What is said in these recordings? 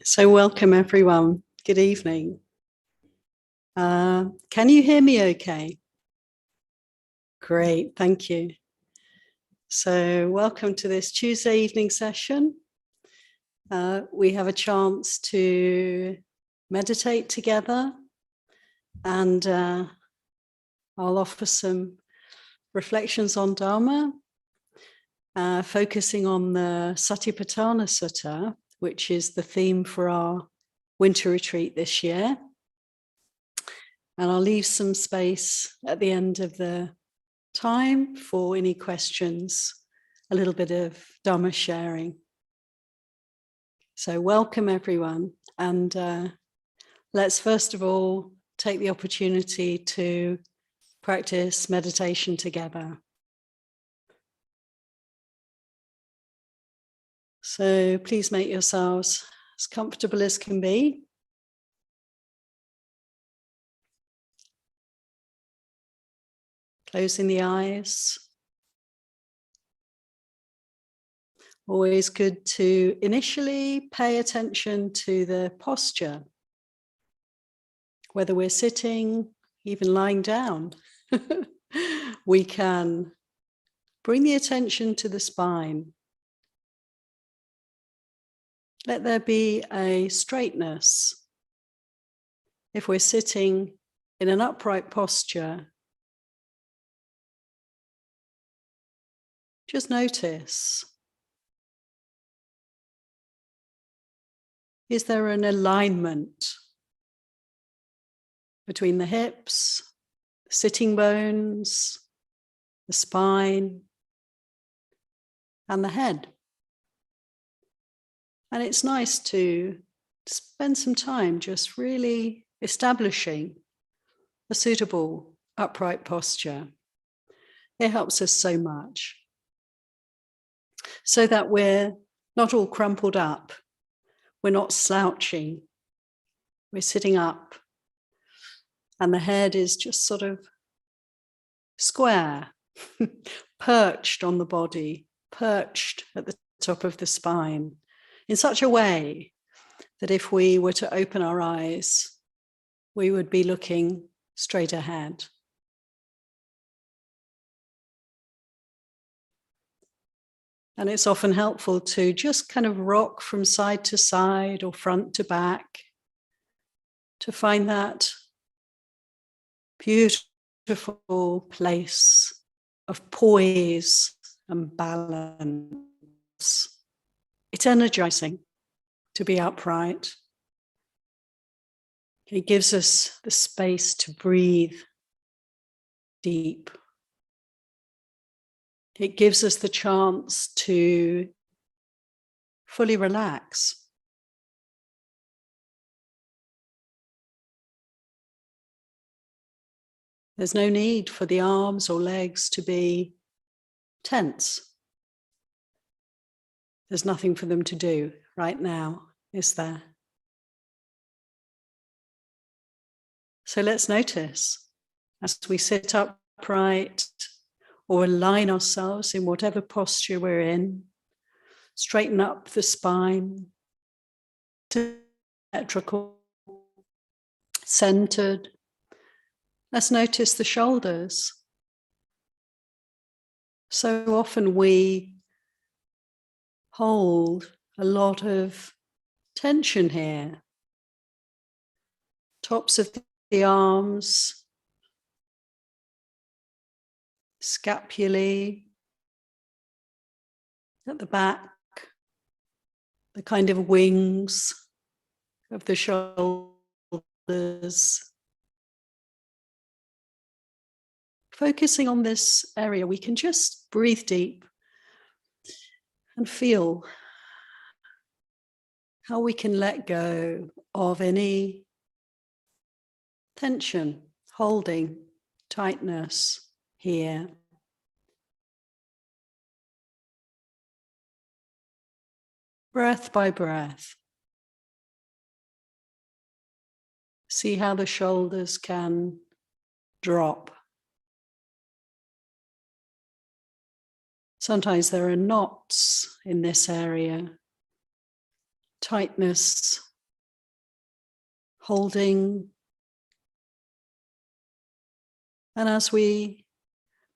So welcome everyone. Good evening. Can you hear me okay? Great, thank you. So welcome to this Tuesday evening session. We have a chance to meditate together, and I'll offer some reflections on Dhamma, focusing on the Satipatthana Sutta, which is the theme for our winter retreat this year. And I'll leave some space at the end of the time for any questions, a little bit of Dhamma sharing. So welcome everyone. And let's first of all take the opportunity to practice meditation together. So please make yourselves as comfortable as can be. Closing the eyes. Always good to initially pay attention to the posture, whether we're sitting, even lying down. We can bring the attention to the spine. Let there be a straightness. If we're sitting in an upright posture, just notice, is there an alignment between the hips, sitting bones, the spine, and the head? And it's nice to spend some time just really establishing a suitable upright posture. It helps us so much, so that we're not all crumpled up, we're not slouching, we're sitting up, and the head is just sort of square, perched on the body, perched at the top of the spine, in such a way that if we were to open our eyes, we would be looking straight ahead. And it's often helpful to just kind of rock from side to side or front to back to find that beautiful place of poise and balance. It's energizing to be upright. It gives us the space to breathe deep. It gives us the chance to fully relax. There's no need for the arms or legs to be tense. There's nothing for them to do right now, is there? So let's notice as we sit upright or align ourselves in whatever posture we're in, straighten up the spine, symmetrical, centered. Let's notice the shoulders. So often we hold a lot of tension here. Tops of the arms, scapulae at the back, the kind of wings of the shoulders. Focusing on this area, we can just breathe deep and feel how we can let go of any tension, holding, tightness here. Breath by breath. See how the shoulders can drop. Sometimes there are knots in this area, tightness holding. And as we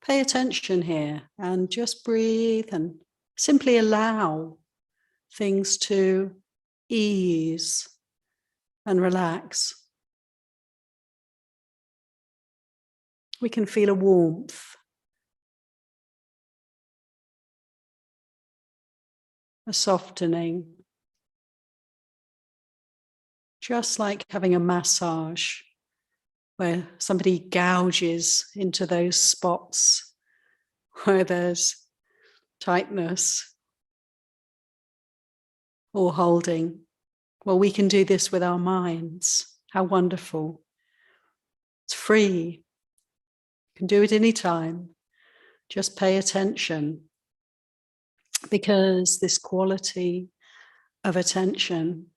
pay attention here and just breathe and simply allow things to ease and relax, we can feel a warmth, a softening, just like having a massage where somebody gouges into those spots where there's tightness or holding. Well, we can do this with our minds. How wonderful. It's free. You can do it anytime. Just pay attention, because this quality of attention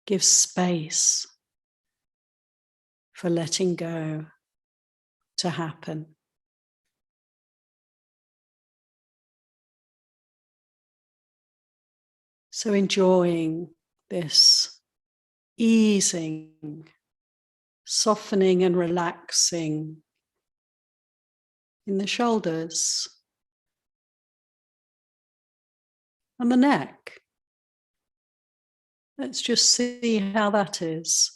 gives space for letting go to happen. So enjoying this easing, softening and relaxing in the shoulders and the neck. Let's just see how that is.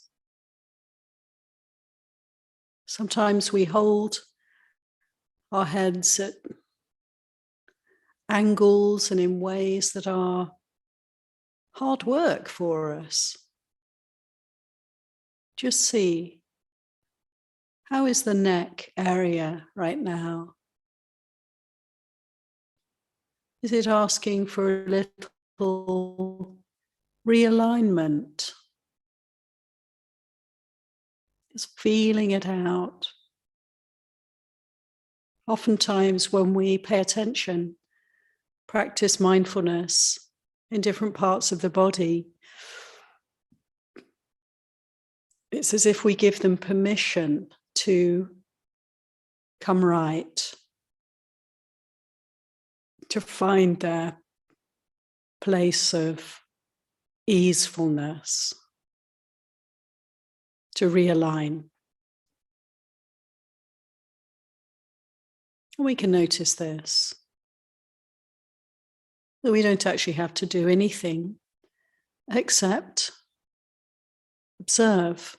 Sometimes we hold our heads at angles and in ways that are hard work for us. Just see, how is the neck area right now? Is it asking for a little realignment? Just feeling it out. Oftentimes when we pay attention, practice mindfulness in different parts of the body, it's as if we give them permission to come right, to find their place of easefulness, to realign. We can notice this, that we don't actually have to do anything except observe.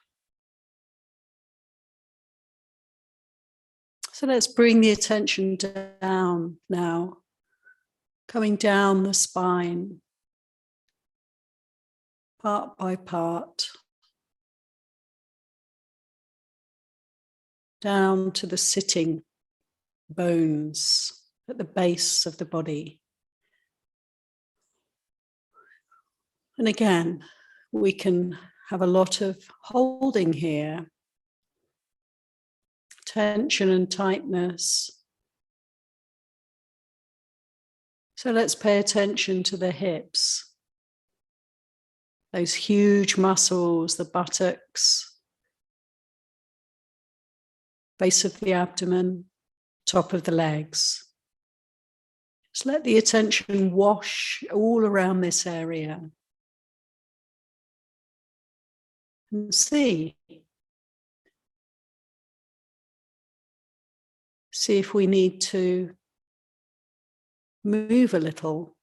So let's bring the attention down now, coming down the spine, part by part, down to the sitting bones at the base of the body. And again, we can have a lot of holding here, tension and tightness. So let's pay attention to the hips, those huge muscles, the buttocks, base of the abdomen, top of the legs. Just let the attention wash all around this area. And see if we need to move a little.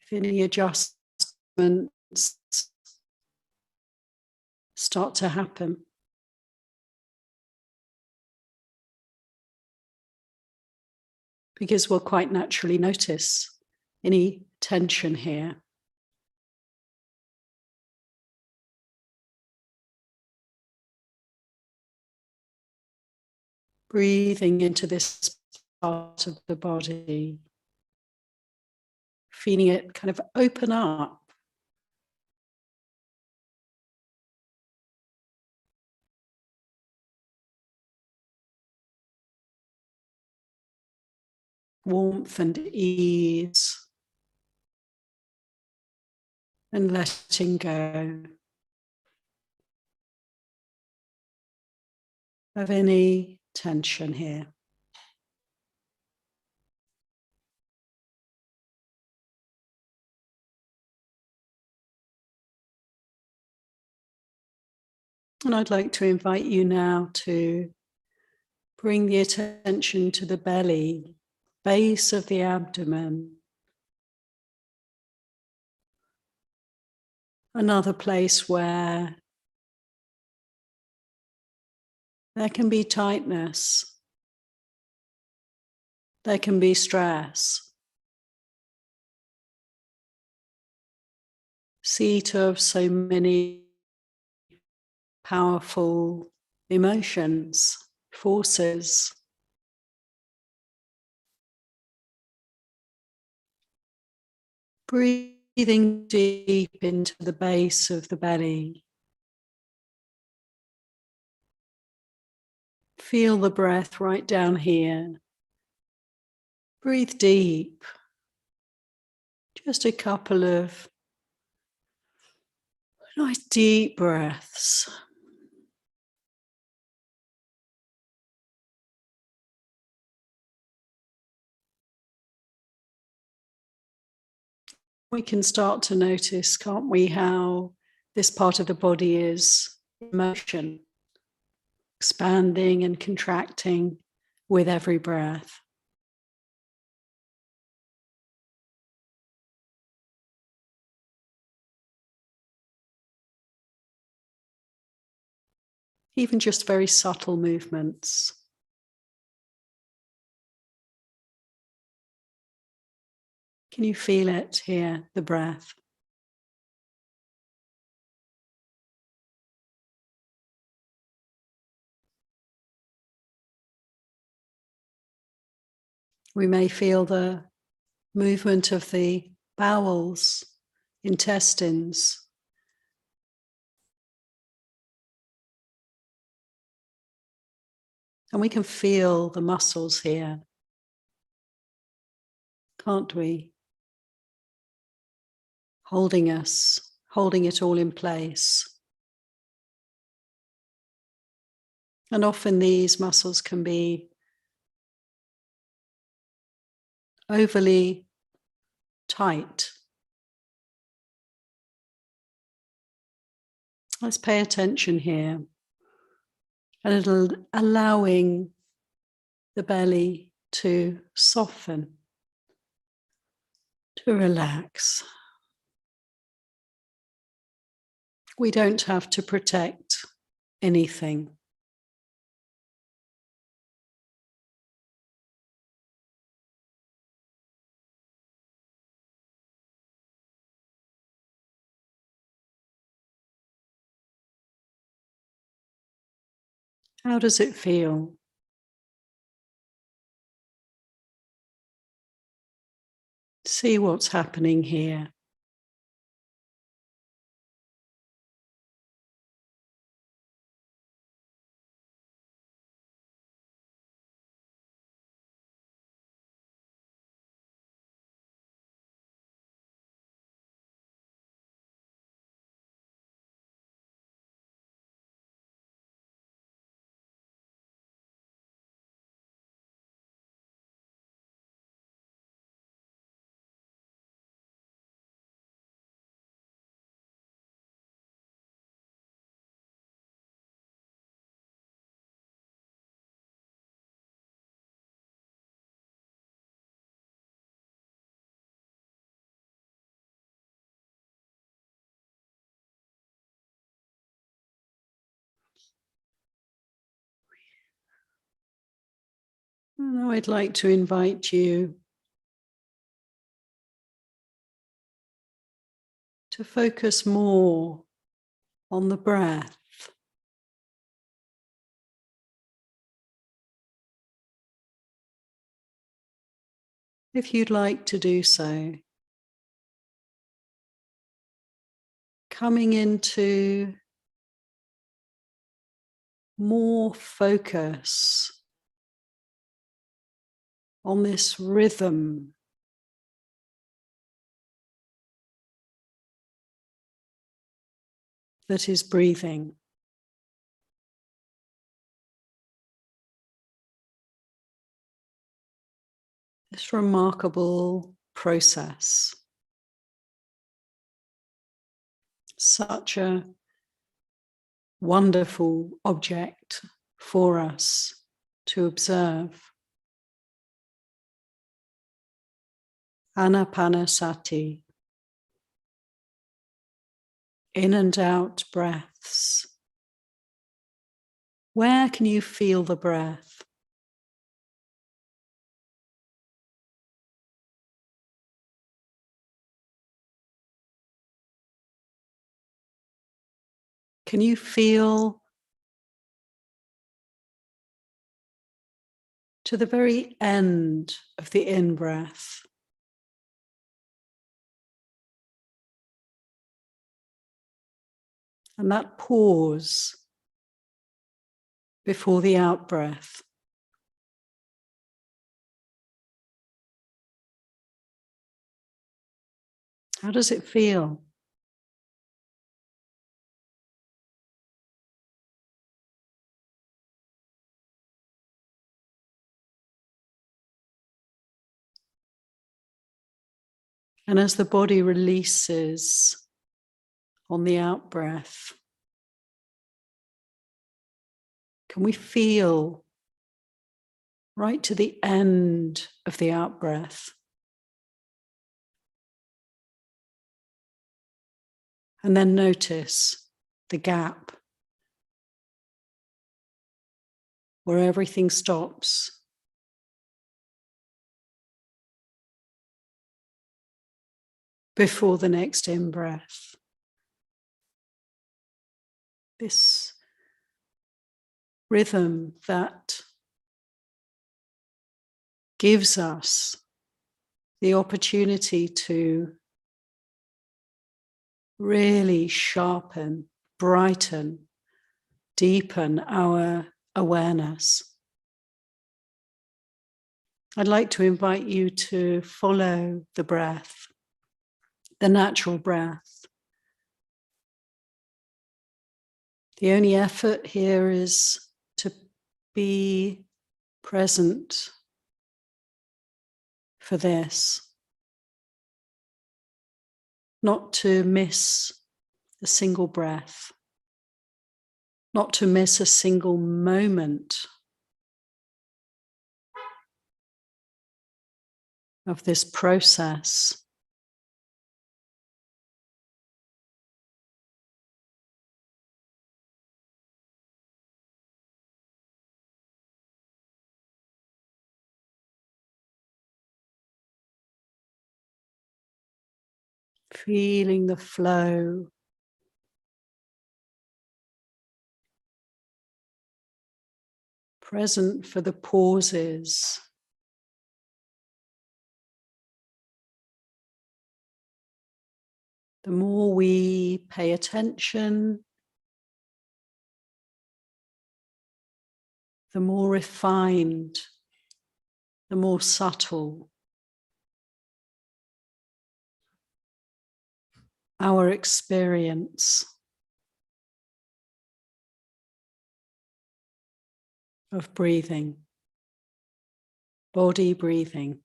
If any adjustments start to happen. Because we'll quite naturally notice any tension here. Breathing into this part of the body, feeling it kind of open up. Warmth and ease, and letting go of any tension here. And I'd like to invite you now to bring the attention to the belly, base of the abdomen. Another place where there can be tightness, there can be stress, seat of so many powerful emotions, forces. Breathing deep into the base of the belly. Feel the breath right down here. Breathe deep. Just a couple of nice deep breaths. We can start to notice, can't we, how this part of the body is in motion, expanding and contracting with every breath. Even just very subtle movements. Can you feel it here, the breath? We may feel the movement of the bowels, intestines. And we can feel the muscles here, can't we? Holding us, holding it all in place. And often these muscles can be overly tight. Let's pay attention here. A little allowing the belly to soften, to relax. We don't have to protect anything. How does it feel? See what's happening here. Now I'd like to invite you to focus more on the breath. If you'd like to do so, coming into more focus on this rhythm that is breathing. This remarkable process. Such a wonderful object for us to observe. Anapanasati, in and out breaths. Where can you feel the breath? Can you feel to the very end of the in-breath? And that pause before the out-breath. How does it feel? And as the body releases on the out-breath, can we feel right to the end of the out-breath? And then notice the gap where everything stops. Before the next in-breath. This rhythm that gives us the opportunity to really sharpen, brighten, deepen our awareness. I'd like to invite you to follow the breath, the natural breath. The only effort here is to be present for this, not to miss a single breath, not to miss a single moment of this process. Feeling the flow, present for the pauses. The more we pay attention, the more refined, the more subtle our experience of breathing, body breathing.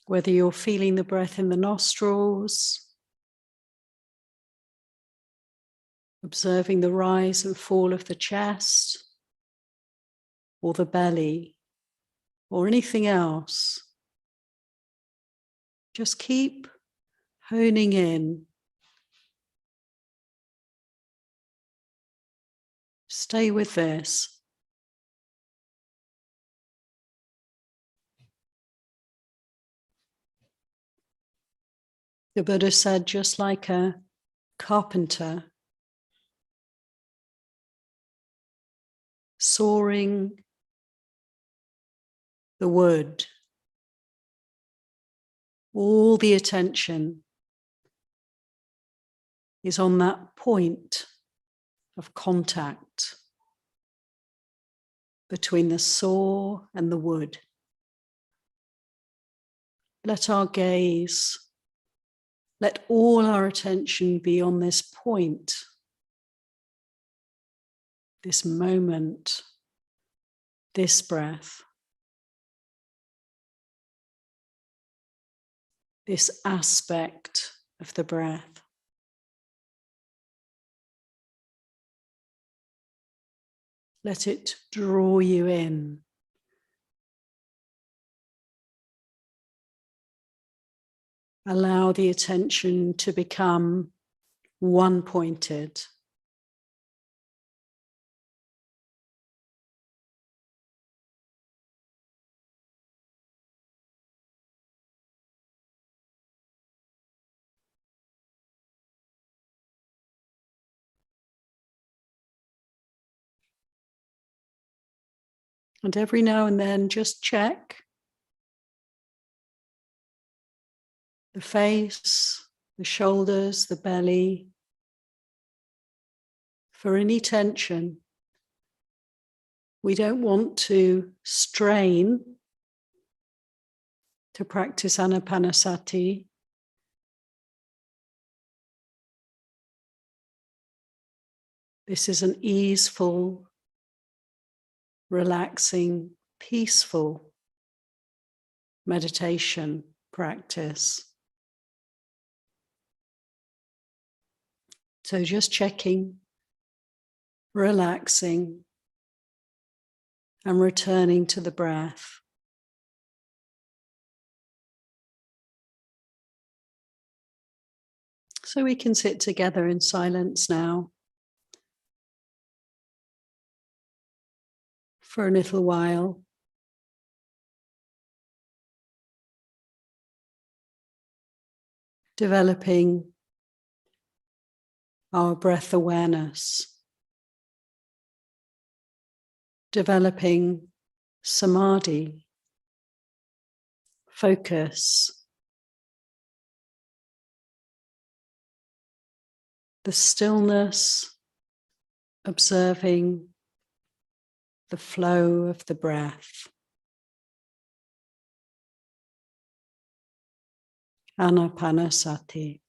Whether you're feeling the breath in the nostrils, observing the rise and fall of the chest, or the belly, or anything else, just keep honing in. Stay with this. The Buddha said, just like a carpenter sawing the wood, all the attention is on that point of contact between the saw and the wood. Let our gaze, let all our attention be on this point, this moment, this breath. this aspect of the breath. Let it draw you in. Allow the attention to become one-pointed. And every now and then, just check the face, the shoulders, the belly, for any tension. We don't want to strain to practice Anapanasati. This is an easeful, relaxing, peaceful meditation practice. So just checking, relaxing, and returning to the breath. So we can sit together in silence now for a little while. Developing our breath awareness, developing samadhi, focus, the stillness, observing the flow of the breath. Anapanasati.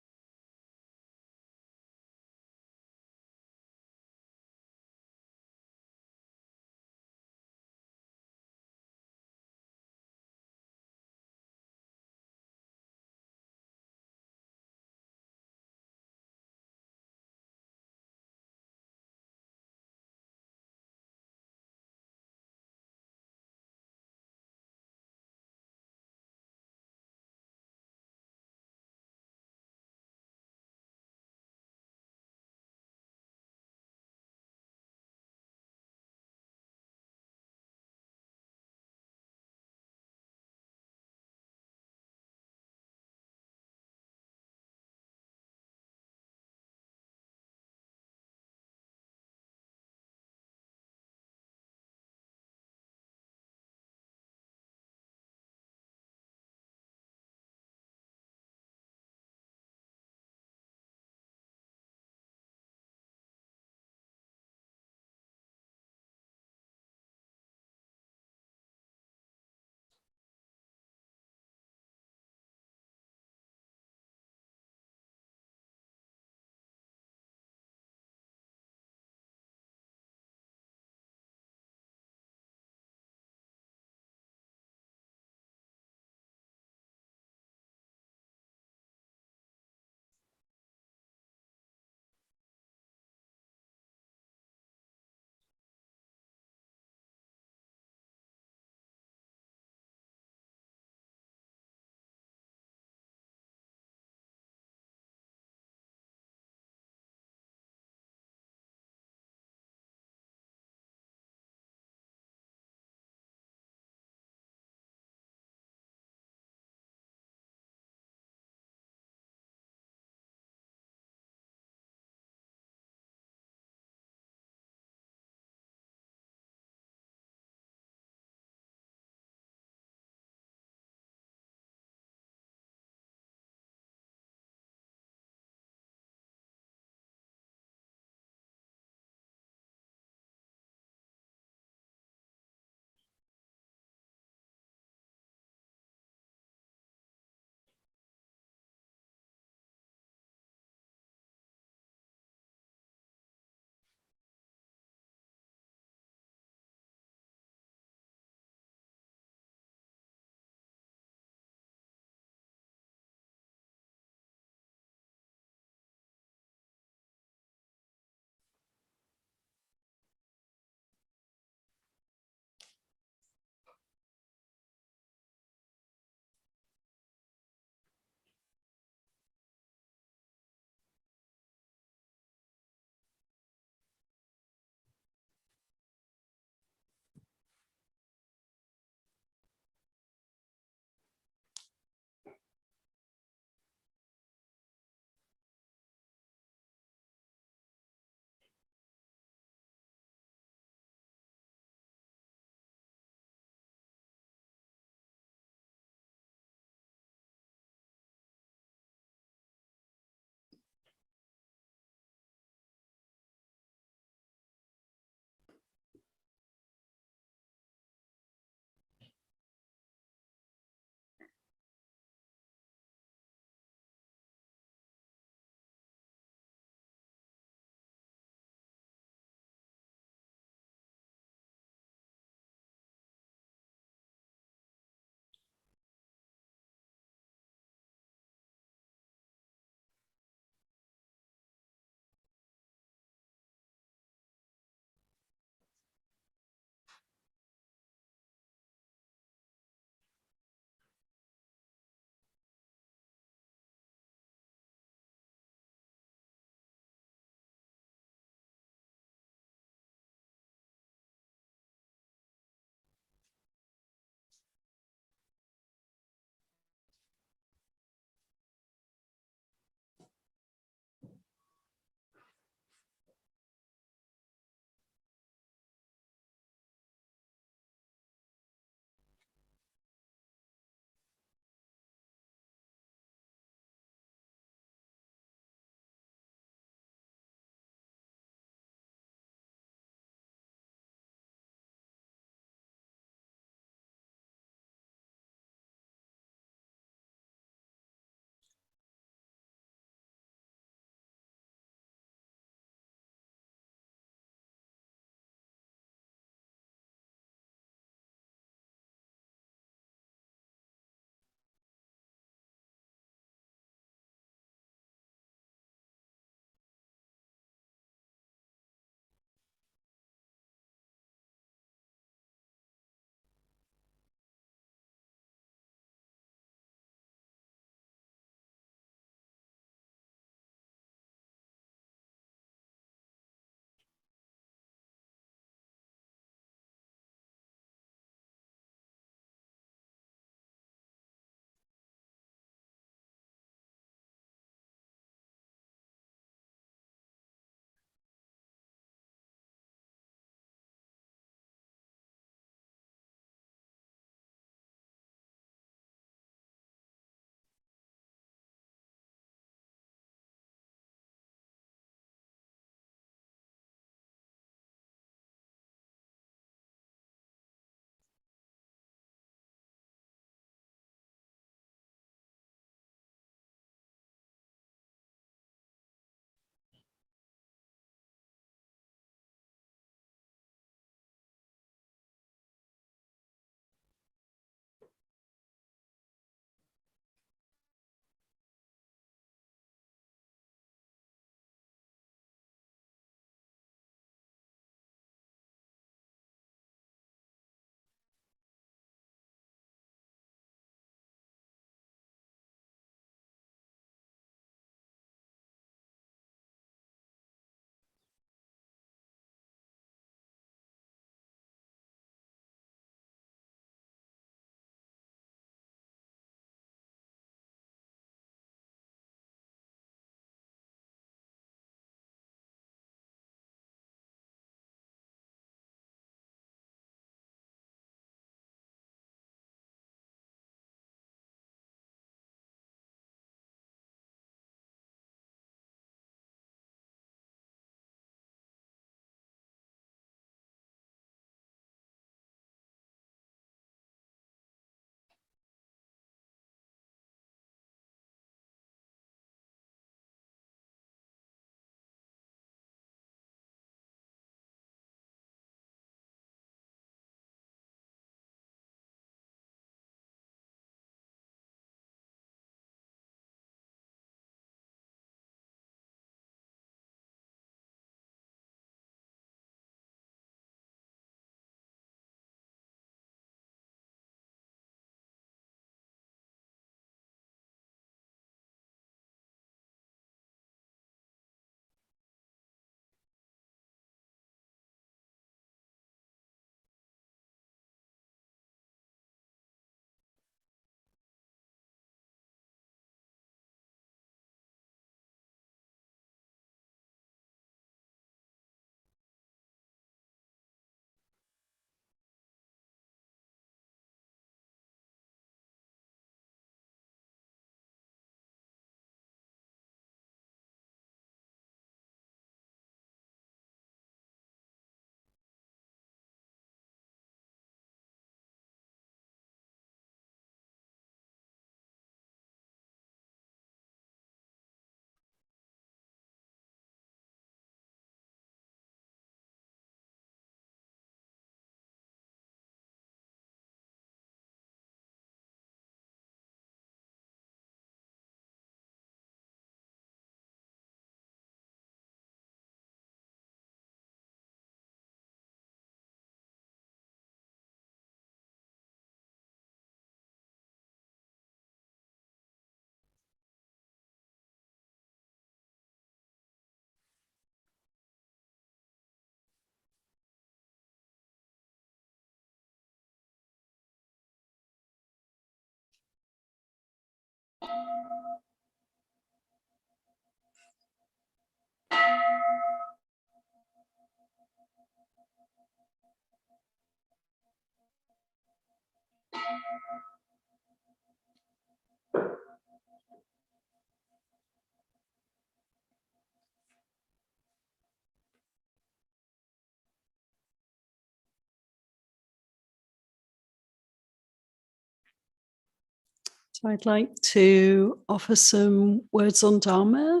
So I'd like to offer some words on Dhamma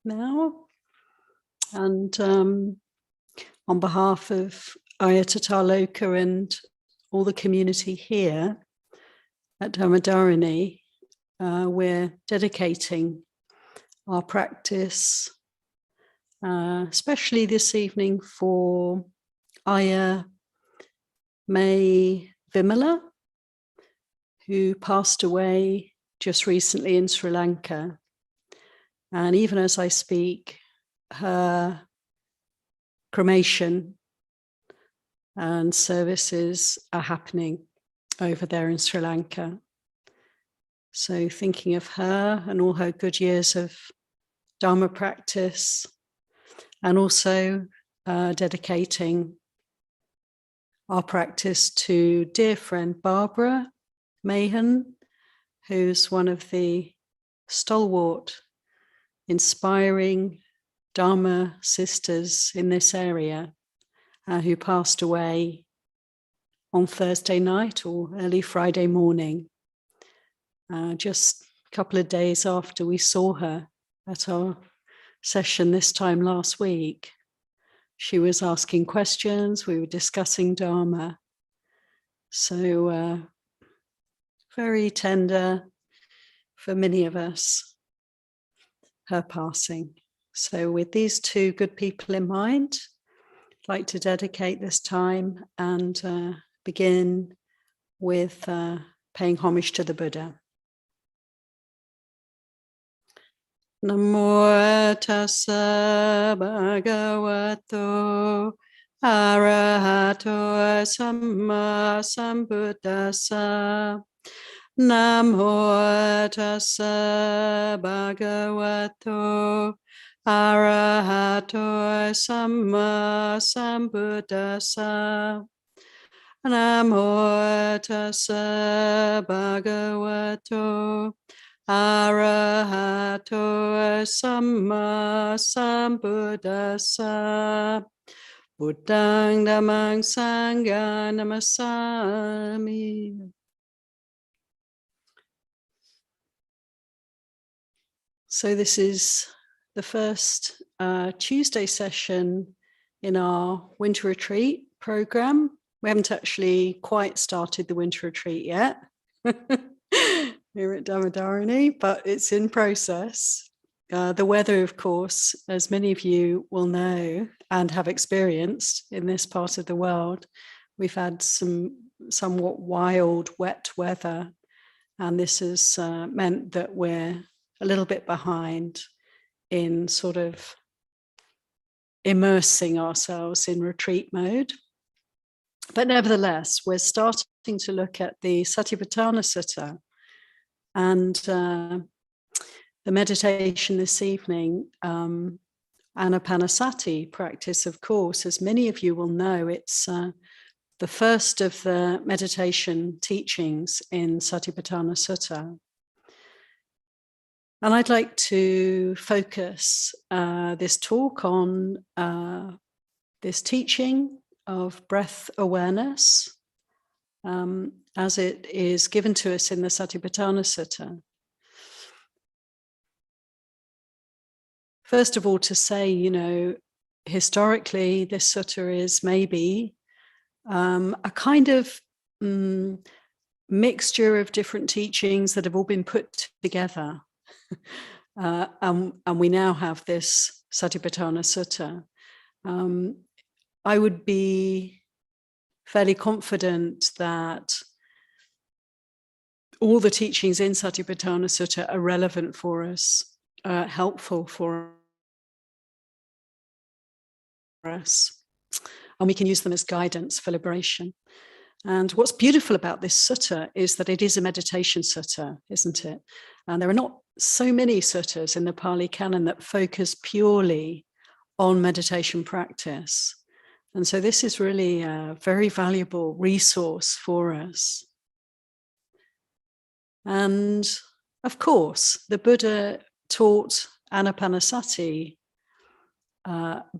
now. And on behalf of Ayattatthha and all the community here at Dhammadharani, we're dedicating our practice, especially this evening, for Ayya May Vimala, who passed away just recently in Sri Lanka. And even as I speak, her cremation and services are happening over there in Sri Lanka. So thinking of her and all her good years of Dharma practice, and also dedicating our practice to dear friend Barbara Mahan, who's one of the stalwart, inspiring Dharma sisters in this area, who passed away on Thursday night or early Friday morning, just a couple of days after we saw her at our session this time last week. She was asking questions, we were discussing Dharma. So very tender for many of us, her passing. So with these two good people in mind, I'd like to dedicate this time and begin with paying homage to the Buddha. Namo tassa bhagavato arahato samma sambuddhassa. Namo tassa bhagavato arahato samma sambuddhassa. Namo tassa bhagavato arahato samma sambuddhassa. Buddhang dhammang sanghang namasami. So this is the first Tuesday session in our winter retreat program. We haven't actually quite started the winter retreat yet here at Dhammadharani, but it's in process. The weather, of course, as many of you will know and have experienced in this part of the world, we've had some somewhat wild, wet weather, and this has meant that we're a little bit behind in sort of immersing ourselves in retreat mode. But nevertheless, we're starting to look at the Satipatthana Sutta, and the meditation this evening, Anapanasati practice, of course, as many of you will know, it's the first of the meditation teachings in Satipatthana Sutta. And I'd like to focus this talk on this teaching of breath awareness as it is given to us in the Satipatthana Sutta. First of all, to say, you know, historically, this sutta is maybe a kind of mixture of different teachings that have all been put together. And we now have this Satipatthana Sutta. I would be fairly confident that all the teachings in Satipatthana Sutta are relevant for us, helpful for us, and we can use them as guidance for liberation. And what's beautiful about this sutta is that it is a meditation sutta, isn't it? And there are not so many suttas in the Pali Canon that focus purely on meditation practice. And so this is really a very valuable resource for us. And of course, the Buddha taught Anapanasati,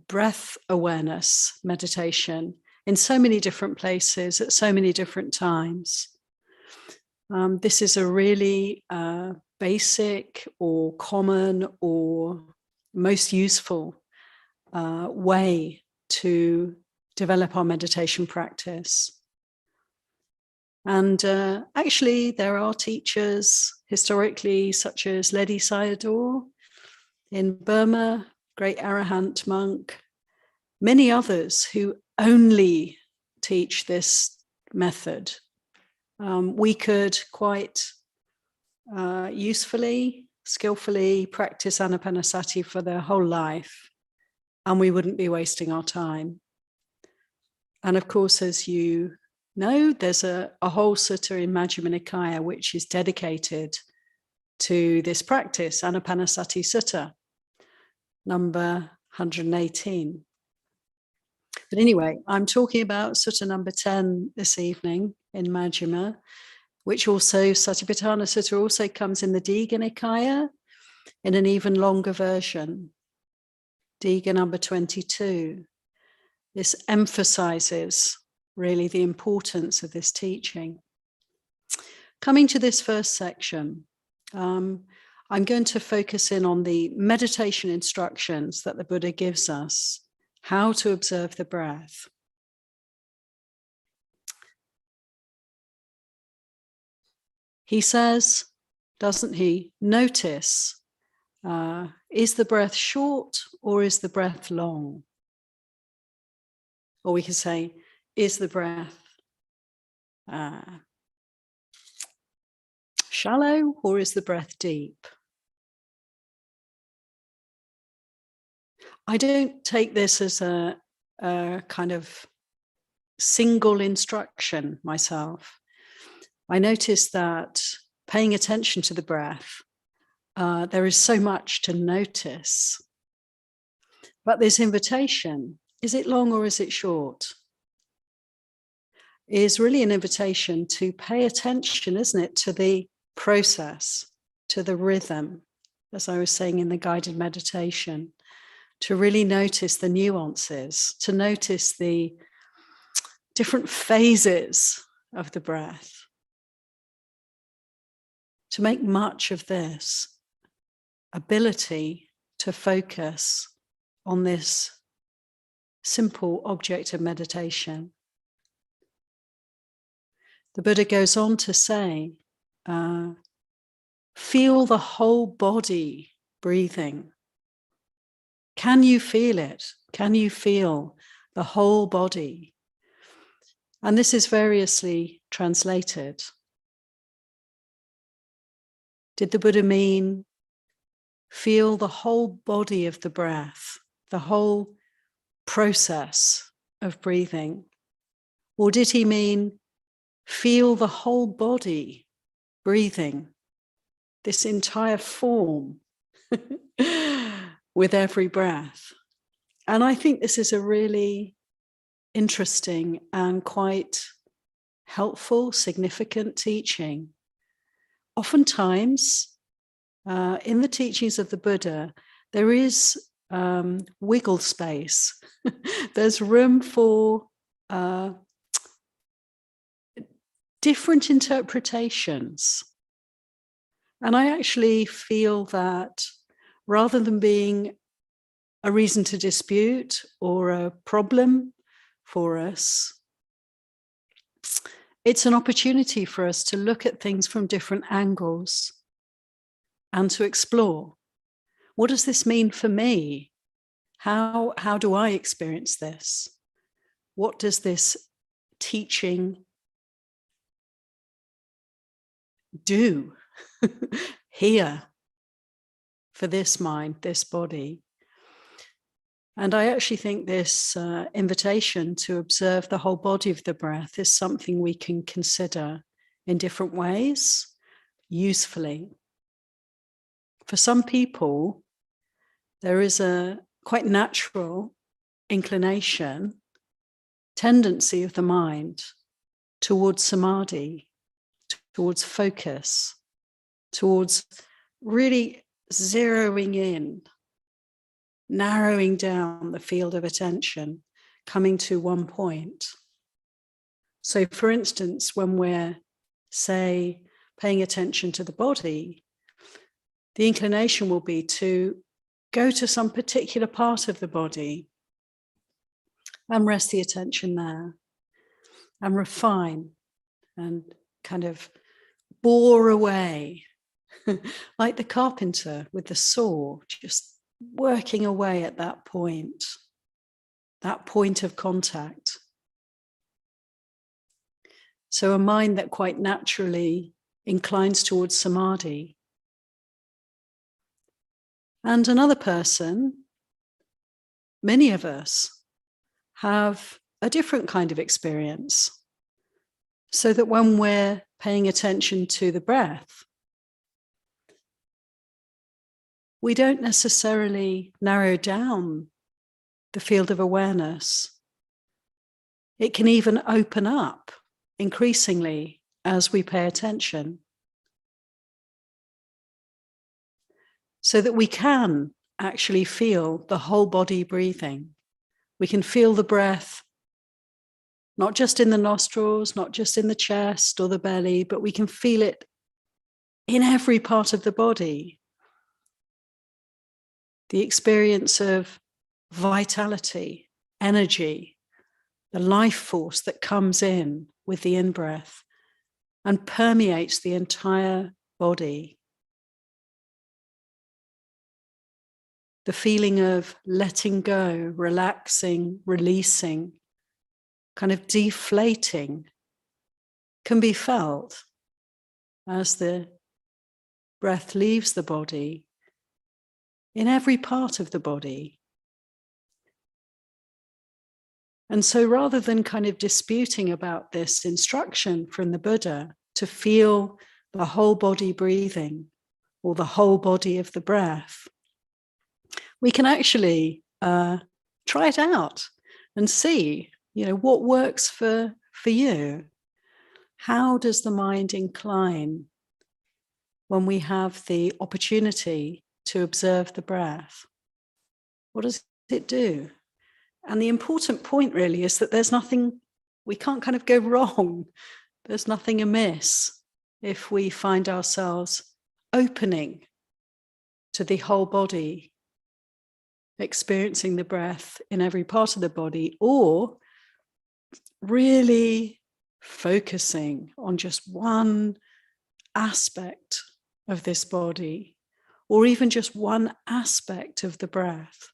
breath awareness meditation, in so many different places at so many different times. This is a really basic or common or most useful way to develop our meditation practice. And actually, there are teachers historically, such as Ledi Sayadaw in Burma, great Arahant monk, many others who only teach this method. We could quite usefully, skillfully practice Anapanasati for their whole life, and we wouldn't be wasting our time. And of course, as you know, there's a whole sutta in Majjhima Nikaya which is dedicated to this practice, Anapanasati Sutta, number 118. But anyway, I'm talking about Sutta number 10 this evening in Majjhima, which also, Satipatthana Sutta also comes in the Digha Nikaya in an even longer version, Digha number 22. This emphasizes really the importance of this teaching. Coming to this first section, I'm going to focus in on the meditation instructions that the Buddha gives us, how to observe the breath. He says, doesn't he, notice, is the breath short or is the breath long? Or we can say, is the breath shallow or is the breath deep? I don't take this as a kind of single instruction myself. I notice that paying attention to the breath, there is so much to notice. But this invitation, is it long or is it short? Is really an invitation to pay attention, isn't it, to the process, to the rhythm, as I was saying in the guided meditation, to really notice the nuances, to notice the different phases of the breath, to make much of this ability to focus on this simple object of meditation. The Buddha goes on to say, feel the whole body breathing. Can you feel it? Can you feel the whole body? And this is variously translated. Did the Buddha mean feel the whole body of the breath, the whole process of breathing? Or did he mean feel the whole body breathing, this entire form with every breath? And I think this is a really interesting and quite helpful, significant teaching. Oftentimes, in the teachings of the Buddha, there is wiggle space. There's room for different interpretations. And I actually feel that rather than being a reason to dispute or a problem for us, it's an opportunity for us to look at things from different angles and to explore, what does this mean for me? How do I experience this? What does this teaching do here for this mind, this body? And I actually think this invitation to observe the whole body of the breath is something we can consider in different ways, usefully. For some people, there is a quite natural inclination, tendency of the mind towards samadhi, towards focus, towards really zeroing in, narrowing down the field of attention, coming to one point. So for instance, when we're, say, paying attention to the body, the inclination will be to go to some particular part of the body and rest the attention there and refine and kind of bore away like the carpenter with the saw, just working away at that point of contact. So a mind that quite naturally inclines towards samadhi. And another person, many of us, have a different kind of experience. So that when we're paying attention to the breath, we don't necessarily narrow down the field of awareness. It can even open up increasingly as we pay attention, so that we can actually feel the whole body breathing. We can feel the breath, not just in the nostrils, not just in the chest or the belly, but we can feel it in every part of the body. The experience of vitality, energy, the life force that comes in with the in-breath and permeates the entire body. The feeling of letting go, relaxing, releasing, kind of deflating can be felt as the breath leaves the body in every part of the body. And so rather than kind of disputing about this instruction from the Buddha to feel the whole body breathing or the whole body of the breath, we can actually try it out and see, what works for you. How does the mind incline when we have the opportunity to observe the breath? What does it do? And the important point really is that there's nothing, we can't kind of go wrong. There's nothing amiss if we find ourselves opening to the whole body, experiencing the breath in every part of the body, or really focusing on just one aspect of this body, or even just one aspect of the breath.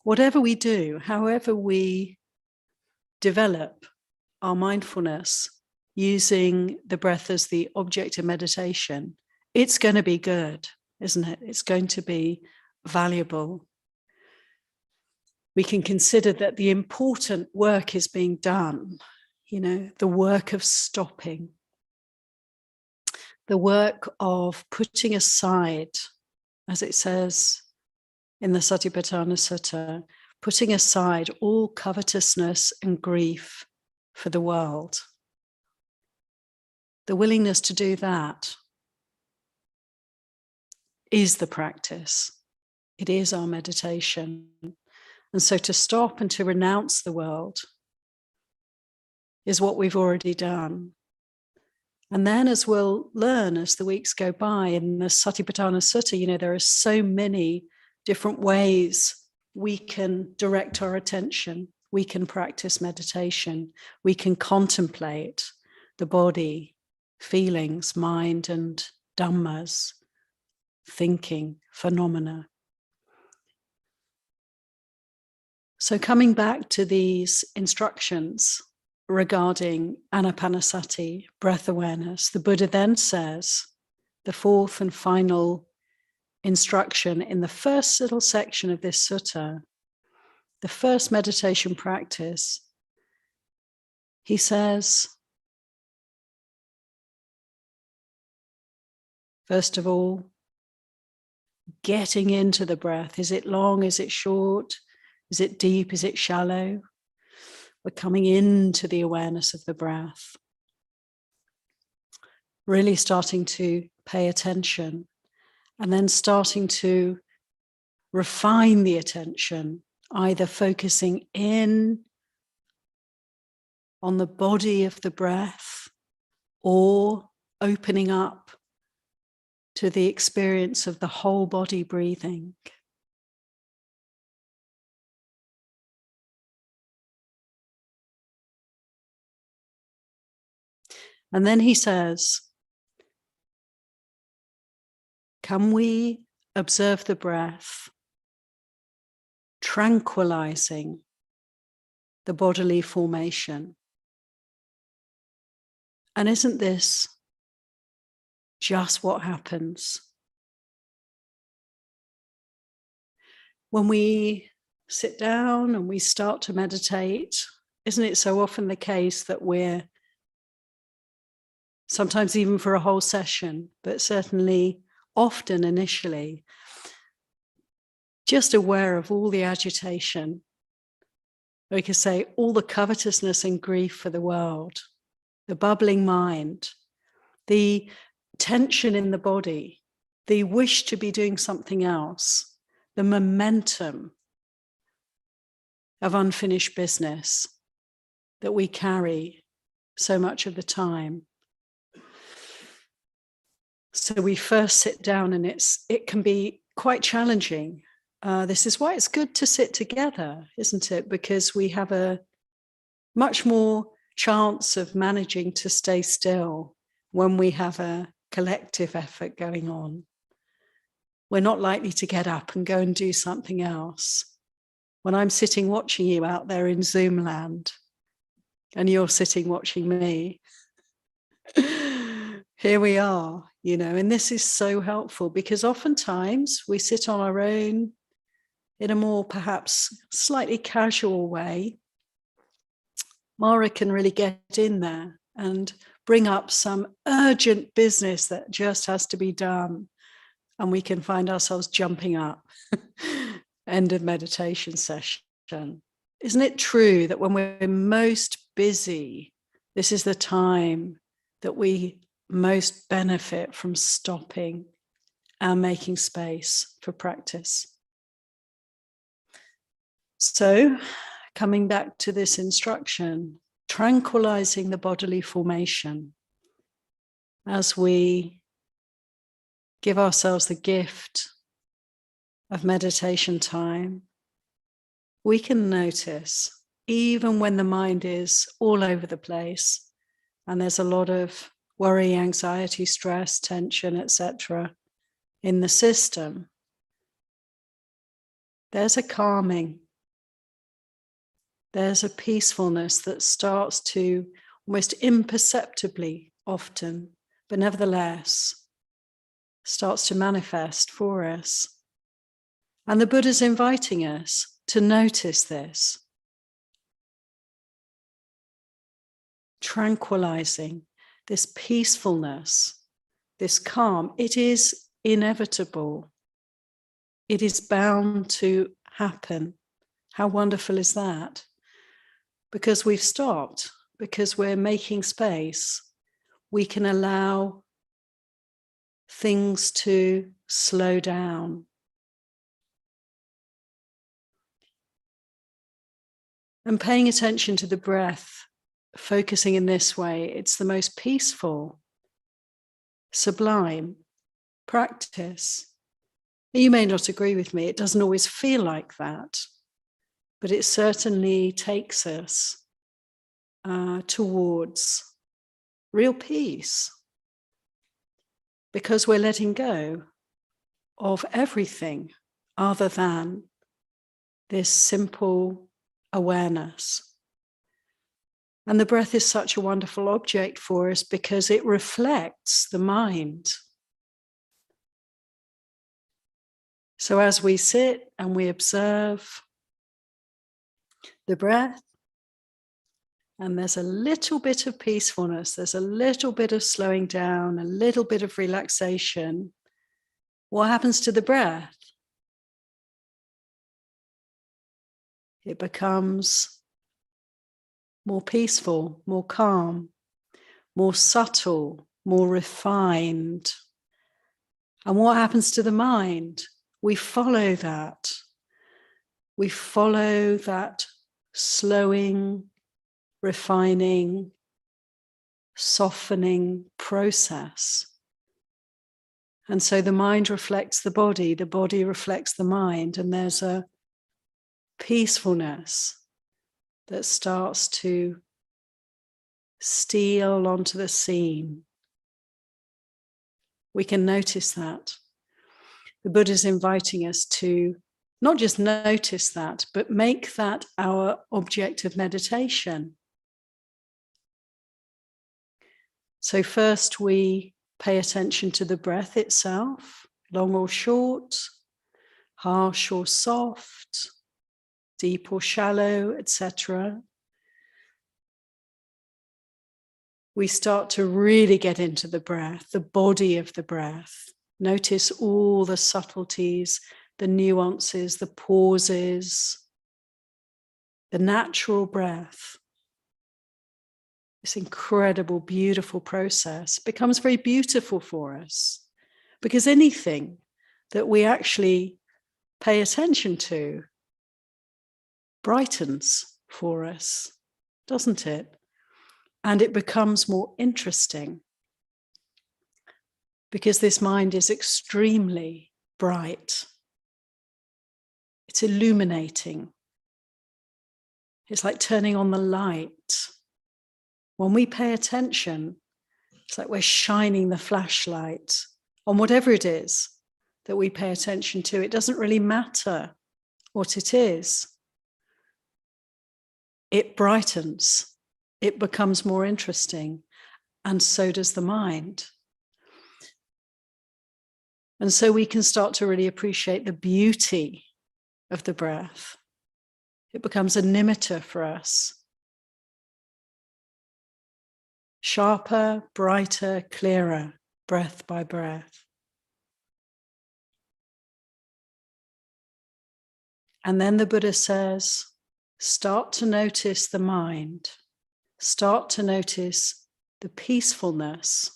Whatever we do, however we develop our mindfulness using the breath as the object of meditation, it's going to be good, isn't it? It's going to be valuable. We can consider that the important work is being done, the work of stopping, the work of putting aside, as it says in the Satipatthana Sutta, putting aside all covetousness and grief for the world. The willingness to do that is the practice. It is our meditation. And so to stop and to renounce the world is what we've already done. And then, as we'll learn as the weeks go by in the Satipatthana Sutta, there are so many different ways we can direct our attention. We can practice meditation. We can contemplate the body, feelings, mind, and Dhammas, thinking, phenomena. So coming back to these instructions regarding Anapanasati, breath awareness, the Buddha then says, the fourth and final instruction in the first little section of this sutta, the first meditation practice, he says, first of all, getting into the breath. Is it long? Is it short? Is it deep? Is it shallow? We're coming into the awareness of the breath. Really starting to pay attention, and then starting to refine the attention, either focusing in on the body of the breath or opening up to the experience of the whole body breathing. And then he says, can we observe the breath, tranquilizing the bodily formation? And isn't this just what happens? When we sit down and we start to meditate, isn't it so often the case that we're, sometimes even for a whole session, but certainly often initially, just aware of all the agitation, or we could say all the covetousness and grief for the world, the bubbling mind, the tension in the body, the wish to be doing something else, the momentum of unfinished business that we carry so much of the time. So we first sit down and it can be quite challenging. This is why it's good to sit together, isn't it? Because we have a much more chance of managing to stay still when we have a collective effort going on. We're not likely to get up and go and do something else. When I'm sitting watching you out there in Zoom land, and you're sitting watching me, here we are, and this is so helpful because oftentimes we sit on our own in a more perhaps slightly casual way. Mara can really get in there and bring up some urgent business that just has to be done. And we can find ourselves jumping up. End of meditation session. Isn't it true that when we're most busy, this is the time that we most benefit from stopping and making space for practice? So, coming back to this instruction, tranquilizing the bodily formation as we give ourselves the gift of meditation time, we can notice, even when the mind is all over the place and there's a lot of worry, anxiety, stress, tension, etc. in the system, there's a calming. There's a peacefulness that starts to almost imperceptibly often, but nevertheless starts to manifest for us. And the Buddha's inviting us to notice this. Tranquilizing, this peacefulness, this calm. It is inevitable. It is bound to happen. How wonderful is that? Because we've stopped, because we're making space, we can allow things to slow down. And paying attention to the breath, focusing in this way, it's the most peaceful, sublime practice. You may not agree with me, it doesn't always feel like that, but it certainly takes us towards real peace, because we're letting go of everything other than this simple awareness. And the breath is such a wonderful object for us because it reflects the mind. So as we sit and we observe the breath, and there's a little bit of peacefulness, there's a little bit of slowing down, a little bit of relaxation, what happens to the breath? It becomes more peaceful, more calm, more subtle, more refined. And what happens to the mind? We follow that. We follow that slowing, refining, softening process. And so the mind reflects the body reflects the mind, and there's a peacefulness that starts to steal onto the scene. We can notice that. The Buddha is inviting us to not just notice that, but make that our object of meditation. So first we pay attention to the breath itself, long or short, harsh or soft, deep or shallow, etc. We start to really get into the breath, the body of the breath. Notice all the subtleties, the nuances, the pauses, the natural breath. This incredible, beautiful process becomes very beautiful for us, because anything that we actually pay attention to brightens for us, doesn't it? And it becomes more interesting, because this mind is extremely bright. It's illuminating. It's like turning on the light. When we pay attention, it's like we're shining the flashlight on whatever it is that we pay attention to. It doesn't really matter what it is. It brightens. It becomes more interesting. And so does the mind. And so we can start to really appreciate the beauty of the breath. It becomes a nimitta for us. Sharper, brighter, clearer, breath by breath. And then the Buddha says, start to notice the mind. Start to notice the peacefulness.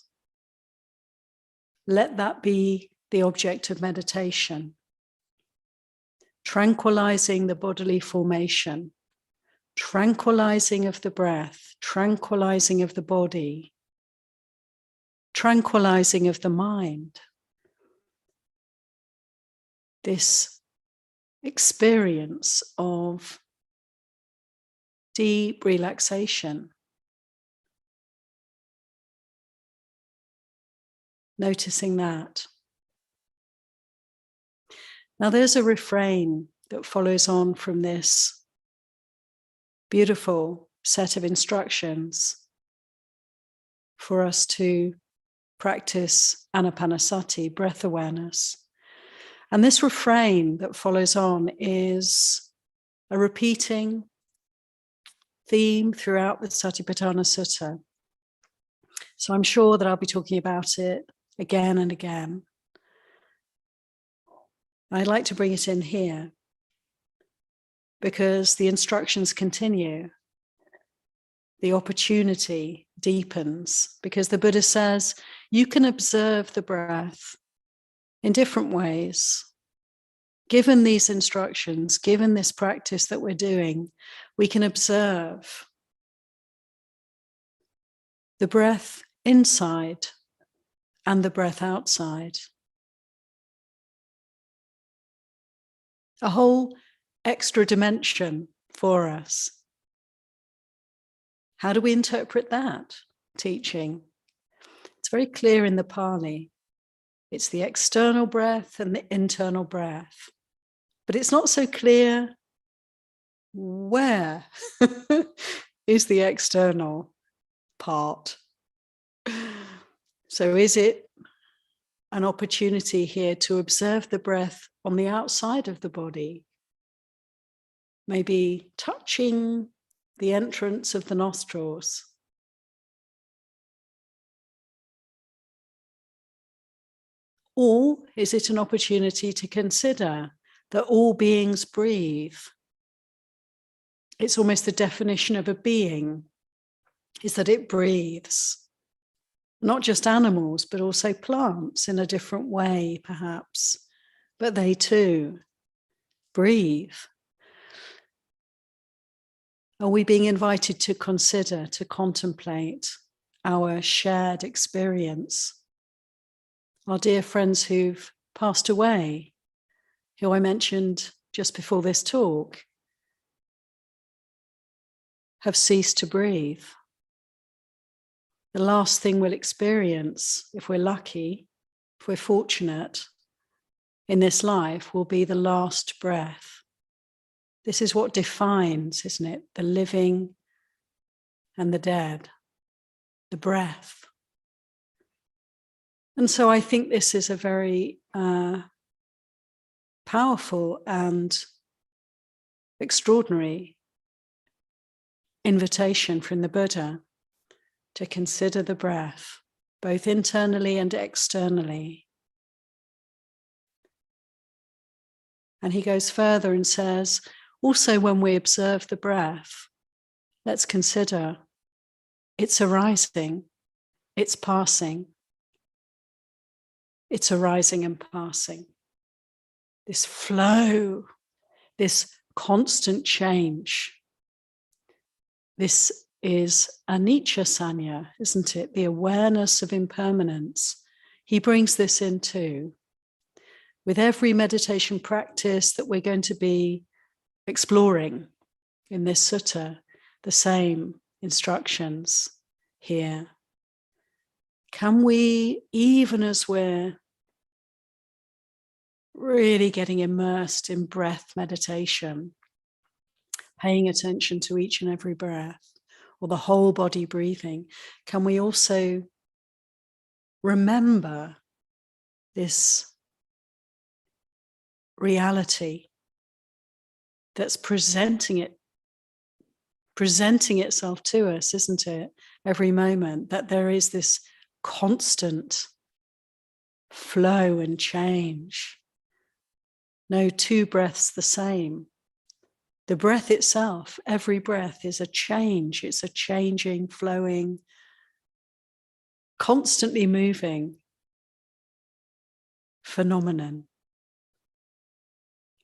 Let that be the object of meditation. Tranquilizing the bodily formation. Tranquilizing of the breath, tranquilizing of the body, tranquilizing of the mind. This experience of deep relaxation. Noticing that. Now there's a refrain that follows on from this beautiful set of instructions for us to practice Anapanasati, breath awareness. And this refrain that follows on is a repeating theme throughout the Satipatthana Sutta. So I'm sure that I'll be talking about it again and again. I'd like to bring it in here because the instructions continue. The opportunity deepens because the Buddha says you can observe the breath in different ways. Given these instructions, given this practice that we're doing, we can observe the breath inside and the breath outside. A whole extra dimension for us. How do we interpret that teaching? It's very clear in the Pali. It's the external breath and the internal breath. But it's not so clear where is the external part. So is it an opportunity here to observe the breath on the outside of the body? Maybe touching the entrance of the nostrils. Or is it an opportunity to consider that all beings breathe? It's almost the definition of a being, is that it breathes. Not just animals, but also plants in a different way, perhaps. But they too breathe. Are we being invited to consider, to contemplate our shared experience. Our dear friends who've passed away, who I mentioned just before this talk, have ceased to breathe. The last thing we'll experience, if we're lucky, if we're fortunate in this life, will be the last breath. This is what defines, isn't it, the living and the dead, the breath. And so I think this is a very powerful and extraordinary invitation from the Buddha to consider the breath, both internally and externally. And he goes further and says, also when we observe the breath, let's consider it's arising, it's passing, it's arising and passing. This flow, this constant change. This is anicca sanya, isn't it? The awareness of impermanence. He brings this in too. With every meditation practice that we're going to be exploring in this sutta, the same instructions here. Can we, even as we're really getting immersed in breath meditation, paying attention to each and every breath, or the whole body breathing, can we also remember this reality that's presenting itself to us, isn't it? Every moment, that there is this constant flow and change. No two breaths the same. The breath itself, every breath is a change. It's a changing, flowing, constantly moving phenomenon.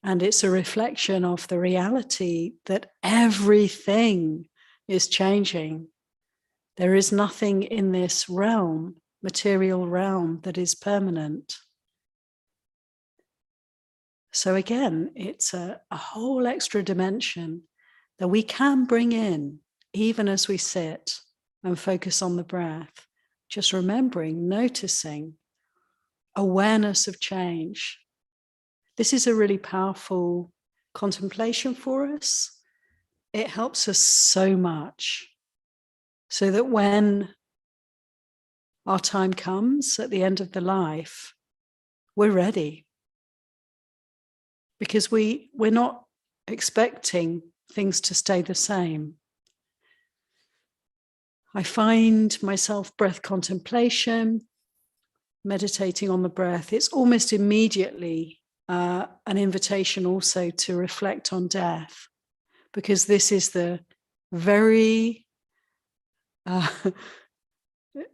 And it's a reflection of the reality that everything is changing. There is nothing in this realm, material realm, that is permanent. So again, it's a whole extra dimension that we can bring in, even as we sit and focus on the breath, just remembering, noticing, awareness of change. This is a really powerful contemplation for us. It helps us so much, so that when our time comes at the end of the life, we're ready. Because we're not expecting things to stay the same. I find myself breath contemplation, meditating on the breath, it's almost immediately an invitation also to reflect on death, because this is the very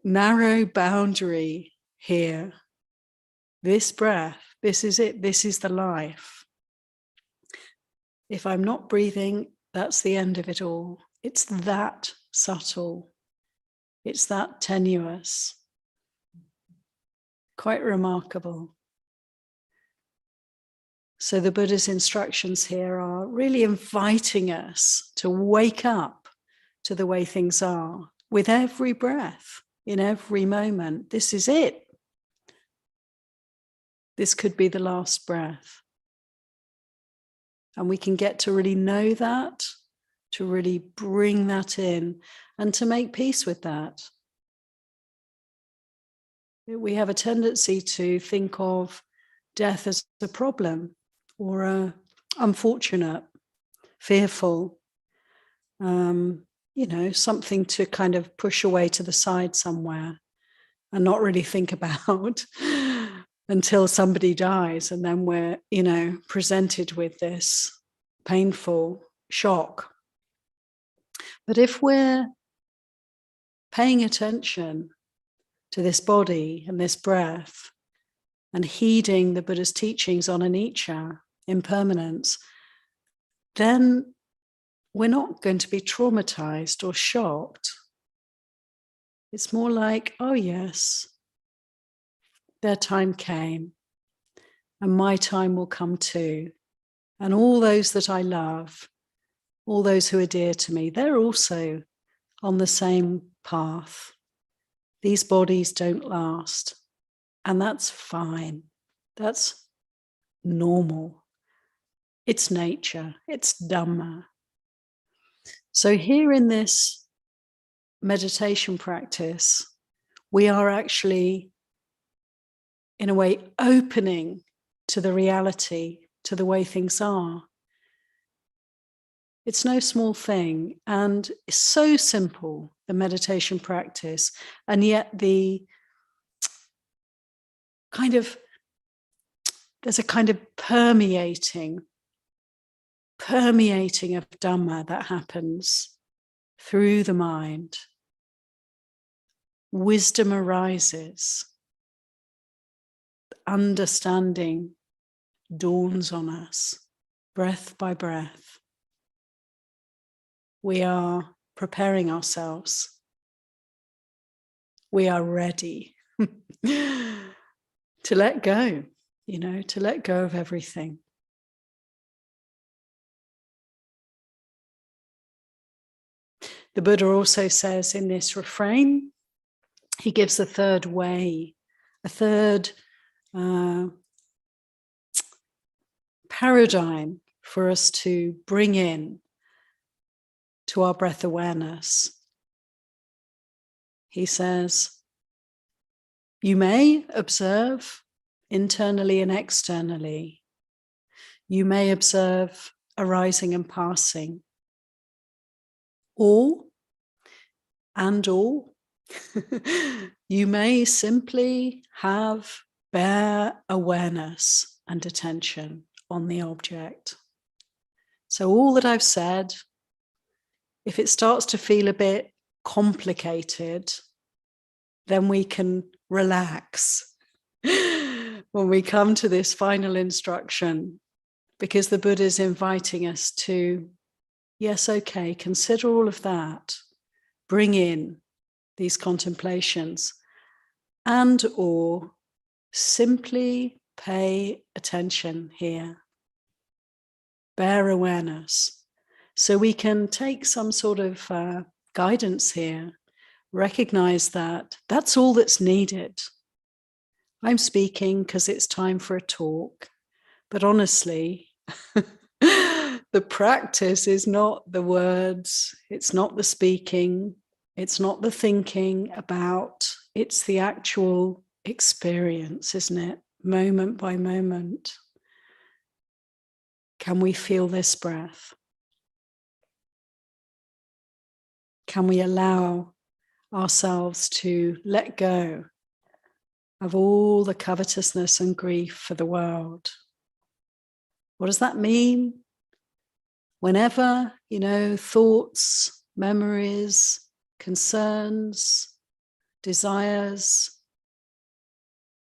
narrow boundary here. This breath, this is it, this is the life. If I'm not breathing, that's the end of it all. It's that subtle. It's that tenuous. Quite remarkable. So the Buddha's instructions here are really inviting us to wake up to the way things are with every breath, in every moment. This is it. This could be the last breath. And we can get to really know that, to really bring that in, and to make peace with that. We have a tendency to think of death as a problem, or unfortunate, fearful, something to kind of push away to the side somewhere and not really think about until somebody dies, and then we're, presented with this painful shock. But if we're paying attention to this body and this breath and heeding the Buddha's teachings on anicca, impermanence, then we're not going to be traumatized or shocked. It's more like, oh yes, their time came and my time will come too. And all those that I love, all those who are dear to me, they're also on the same path. These bodies don't last. And that's fine. That's normal. It's nature. It's Dhamma. So here in this meditation practice, we are actually, in a way, opening to the reality, to the way things are. It's no small thing, and it's so simple, the meditation practice, and yet there's a kind of permeating of Dhamma that happens through the mind. Wisdom arises. Understanding dawns on us, breath by breath. We are preparing ourselves. We are ready to let go, to let go of everything. The Buddha also says in this refrain, he gives a third way, a third paradigm for us to bring in to our breath awareness. He says, you may observe internally and externally. You may observe arising and passing. Or you may simply have bare awareness and attention on the object. So all that I've said, if it starts to feel a bit complicated, then we can relax when we come to this final instruction, because the Buddha is inviting us to, yes, okay, consider all of that, bring in these contemplations, and or simply pay attention here, bare awareness. So we can take some sort of guidance here, recognize that that's all that's needed. I'm speaking because it's time for a talk, but honestly, the practice is not the words, it's not the speaking, it's not the thinking about, it's the actual experience, isn't it? Moment by moment. Can we feel this breath? Can we allow ourselves to let go of all the covetousness and grief for the world? What does that mean? Whenever, thoughts, memories, concerns, desires,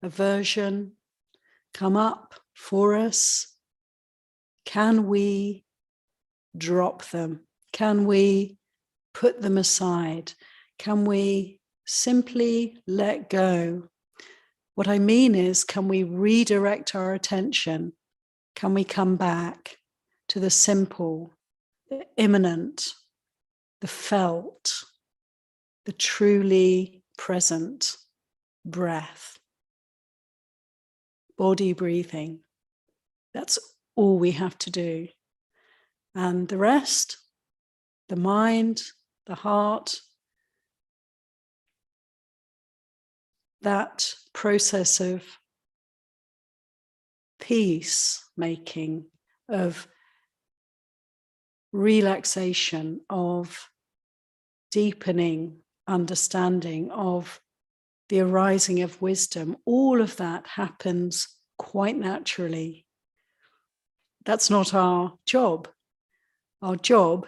aversion come up for us, can we drop them? Can we put them aside? Can we simply let go? What I mean is, can we redirect our attention? Can we come back to the simple, the immanent, the felt, the truly present breath, body breathing? That's all we have to do. And the rest, the mind, the heart, that process of peace making, of relaxation, of deepening understanding, of the arising of wisdom, all of that happens quite naturally. That's not our job. Our job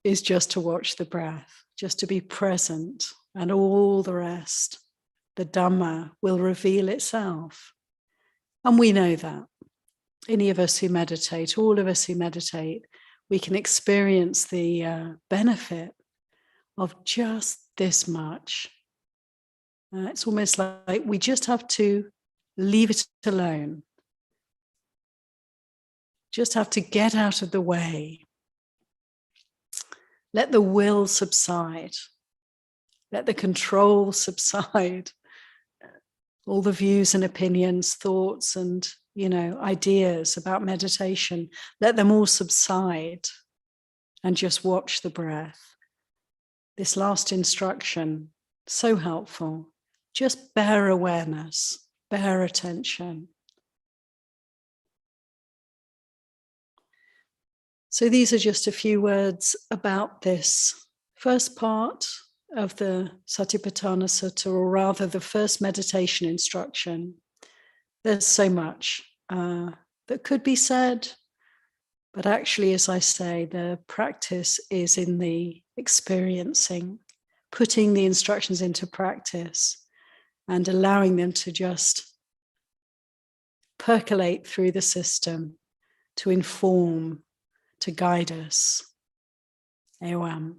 is just to watch the breath, just to be present, and all the rest, the Dhamma, will reveal itself. And we know that. Any of us who meditate, all of us who meditate, we can experience the benefit of just this much. It's almost like we just have to leave it alone. Just have to get out of the way. Let the will subside. Let the control subside. All the views and opinions, thoughts and, ideas about meditation, let them all subside and just watch the breath. This last instruction, so helpful. Just bare awareness, bare attention. So these are just a few words about this first part of the Satipatthana Sutta, or rather the first meditation instruction. There's so much that could be said, but actually, as I say, the practice is in the experiencing, putting the instructions into practice and allowing them to just percolate through the system, to inform, to guide us. Eoam.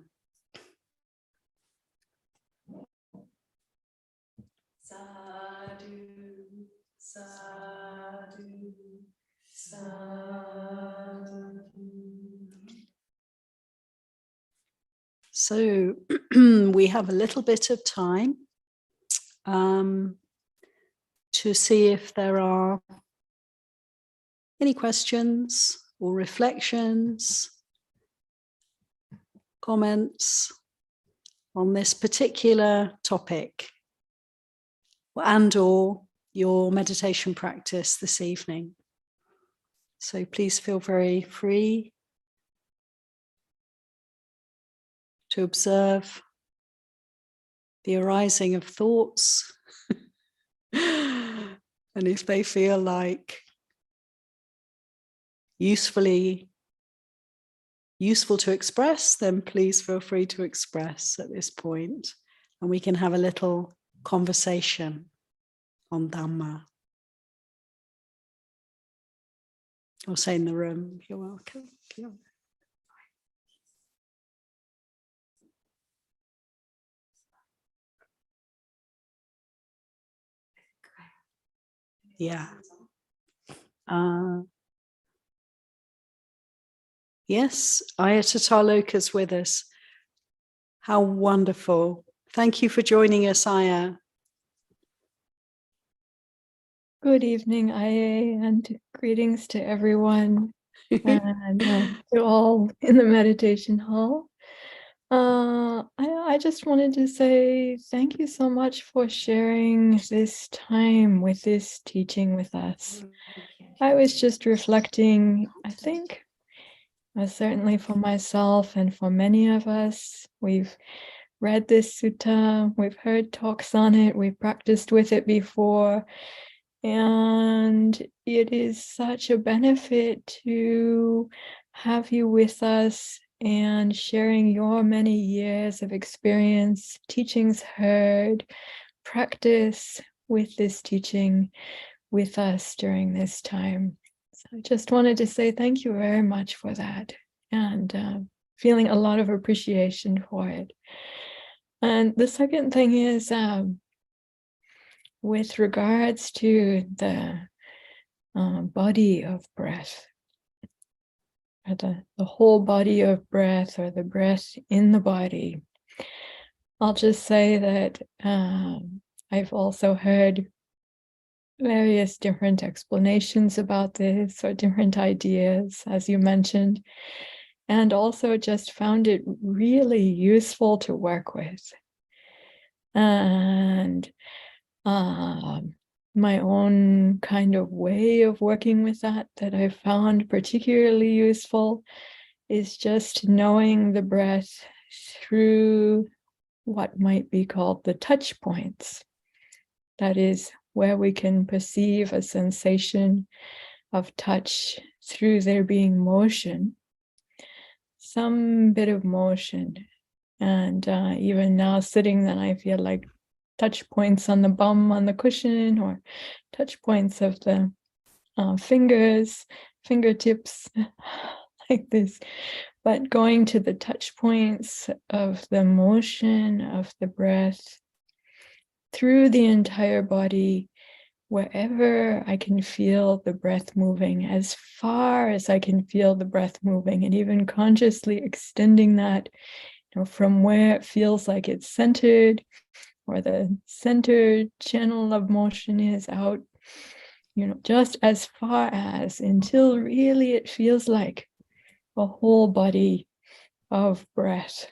Sadhu, sadhu, sadhu. So we have a little bit of time to see if there are any questions or reflections, comments on this particular topic and or your meditation practice this evening. So please feel very free to observe the arising of thoughts. And if they feel like useful to express, then please feel free to express at this point, and we can have a little conversation on Dhamma. Or say in the room, you're welcome. Yeah. Yes, Ayatataloka's with us. How wonderful. Thank you for joining us, Aya. Good evening, Aya, and greetings to everyone and to all in the meditation hall. I just wanted to say thank you so much for sharing this time with this teaching with us. I was just reflecting, I think, certainly for myself and for many of us, we've read this sutta, we've heard talks on it, we've practiced with it before, and it is such a benefit to have you with us and sharing your many years of experience, teachings heard, practice with this teaching with us during this time. So I just wanted to say thank you very much for that, and feeling a lot of appreciation for it. And the second thing is, with regards to the body of breath, or the whole body of breath, or the breath in the body, I'll just say that I've also heard various different explanations about this, or different ideas, as you mentioned, and also just found it really useful to work with. And my own kind of way of working with that I found particularly useful is just knowing the breath through what might be called the touch points. That is, where we can perceive a sensation of touch through there being motion, some bit of motion. And even now sitting, then I feel like touch points on the bum on the cushion, or touch points of the fingertips, like this but going to the touch points of the motion of the breath through the entire body, wherever I can feel the breath moving, as far as I can feel the breath moving, and even consciously extending that, from where it feels like it's centered, or the center channel of motion is out, just as far as, until really it feels like a whole body of breath,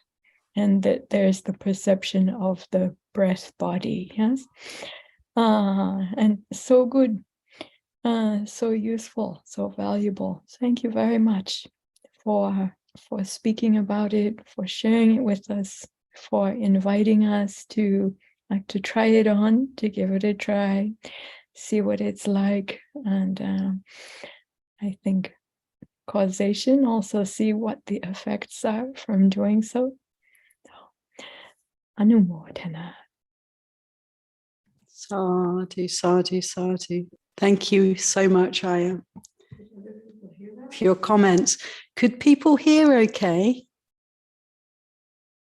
and that there's the perception of the breath body. Yes. And so good, so useful, so valuable. Thank you very much for speaking about it, for sharing it with us, for inviting us to try it on, to give it a try, see what it's like. And I think causation, also see what the effects are from doing so. Anumodana. Sadhu, sadhu, sadhu. Thank you so much, Aya, for your comments. Could people hear okay?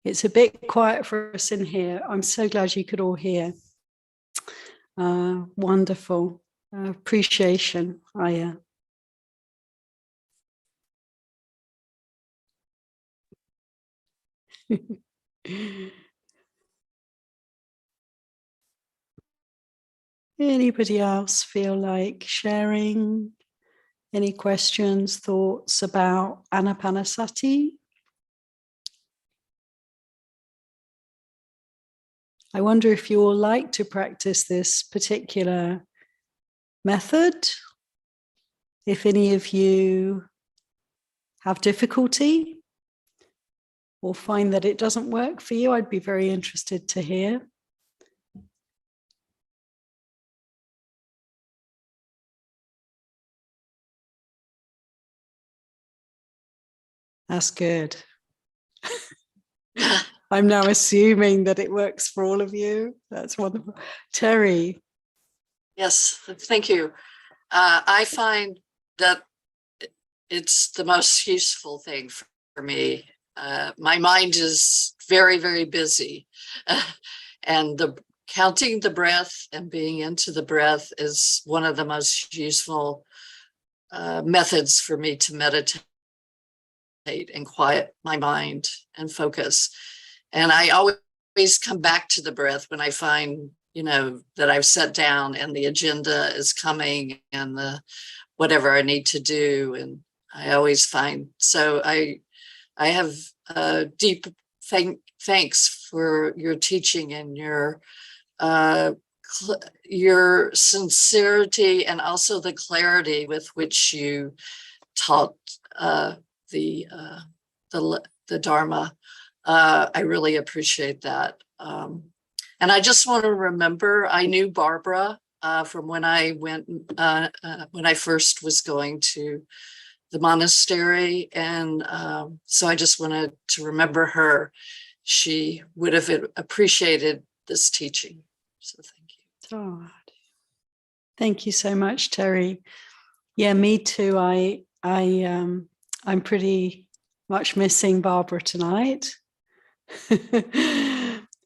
It's a bit quiet for us in here. I'm so glad you could all hear. Wonderful. Appreciation, Aya. Anybody else feel like sharing any questions, thoughts about Anapanasati? I wonder if you all like to practice this particular method. If any of you have difficulty or find that it doesn't work for you, I'd be very interested to hear. That's good. I'm now assuming that it works for all of you. That's wonderful. Terry. Yes, thank you. I find that it's the most useful thing for me. My mind is very, very busy. And counting the breath and being into the breath is one of the most useful methods for me to meditate and quiet my mind and focus. And I always come back to the breath when I find, that I've sat down and the agenda is coming and the whatever I need to do. And I always find, so I have deep thanks for your teaching and your sincerity, and also the clarity with which you taught the Dharma. I really appreciate that. And I just want to remember, I knew Barbara from when I went, when I first was going to the monastery. And so I just wanted to remember her. She would have appreciated this teaching. So thank you. Oh, thank you so much, Terry. Yeah, me too. I'm pretty much missing Barbara tonight.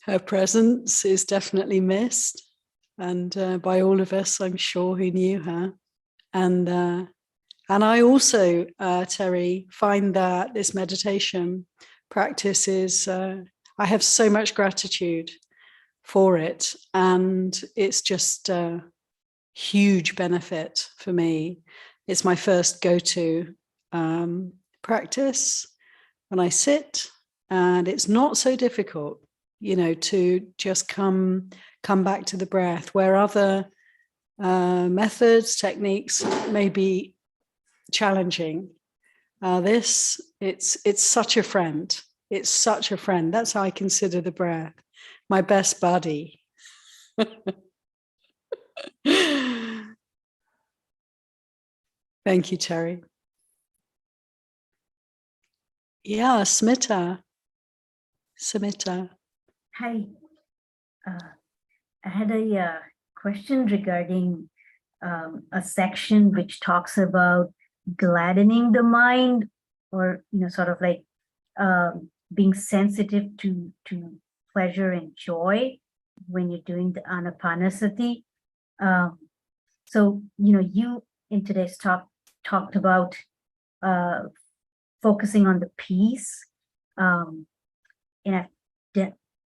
Her presence is definitely missed, and by all of us, I'm sure, who knew her. And I also, Terry, find that this meditation practice is, I have so much gratitude for it, and it's just a huge benefit for me. It's my first go-to practice when I sit, and it's not so difficult, to just come back to the breath, where other methods, techniques may be challenging. It's such a friend. It's such a friend. That's how I consider the breath, my best buddy. Thank you, Terry. Yeah, Smita. Hi. I had a question regarding a section which talks about gladdening the mind or sort of like being sensitive to pleasure and joy when you're doing the Anapanasati. So you in today's talk talked about focusing on the peace, and I've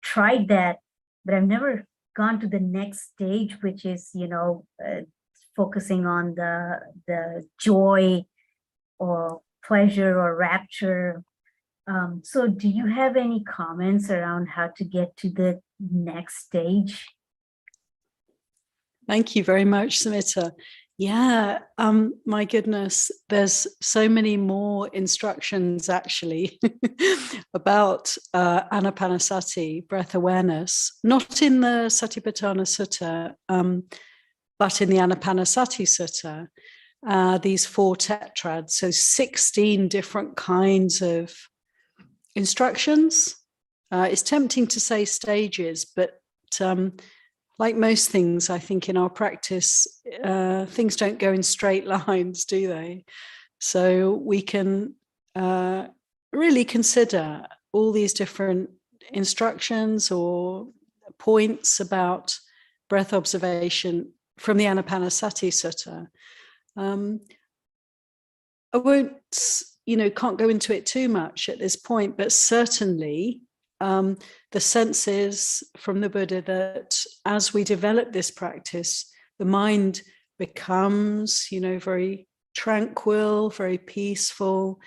tried that, but I've never gone to the next stage, which is focusing on the joy or pleasure or rapture. So do you have any comments around how to get to the next stage? Thank you very much, Samita. Yeah, my goodness, there's so many more instructions actually about Anapanasati, breath awareness, not in the Satipatthana Sutta, but in the Anapanasati Sutta, these 4 tetrads, so 16 different kinds of instructions. It's tempting to say stages, but like most things, I think in our practice, things don't go in straight lines, do they? So we can really consider all these different instructions or points about breath observation from the Anapanasati Sutta. I won't, can't go into it too much at this point, but certainly the sense is from the Buddha that as we develop this practice, the mind becomes, very tranquil, very peaceful.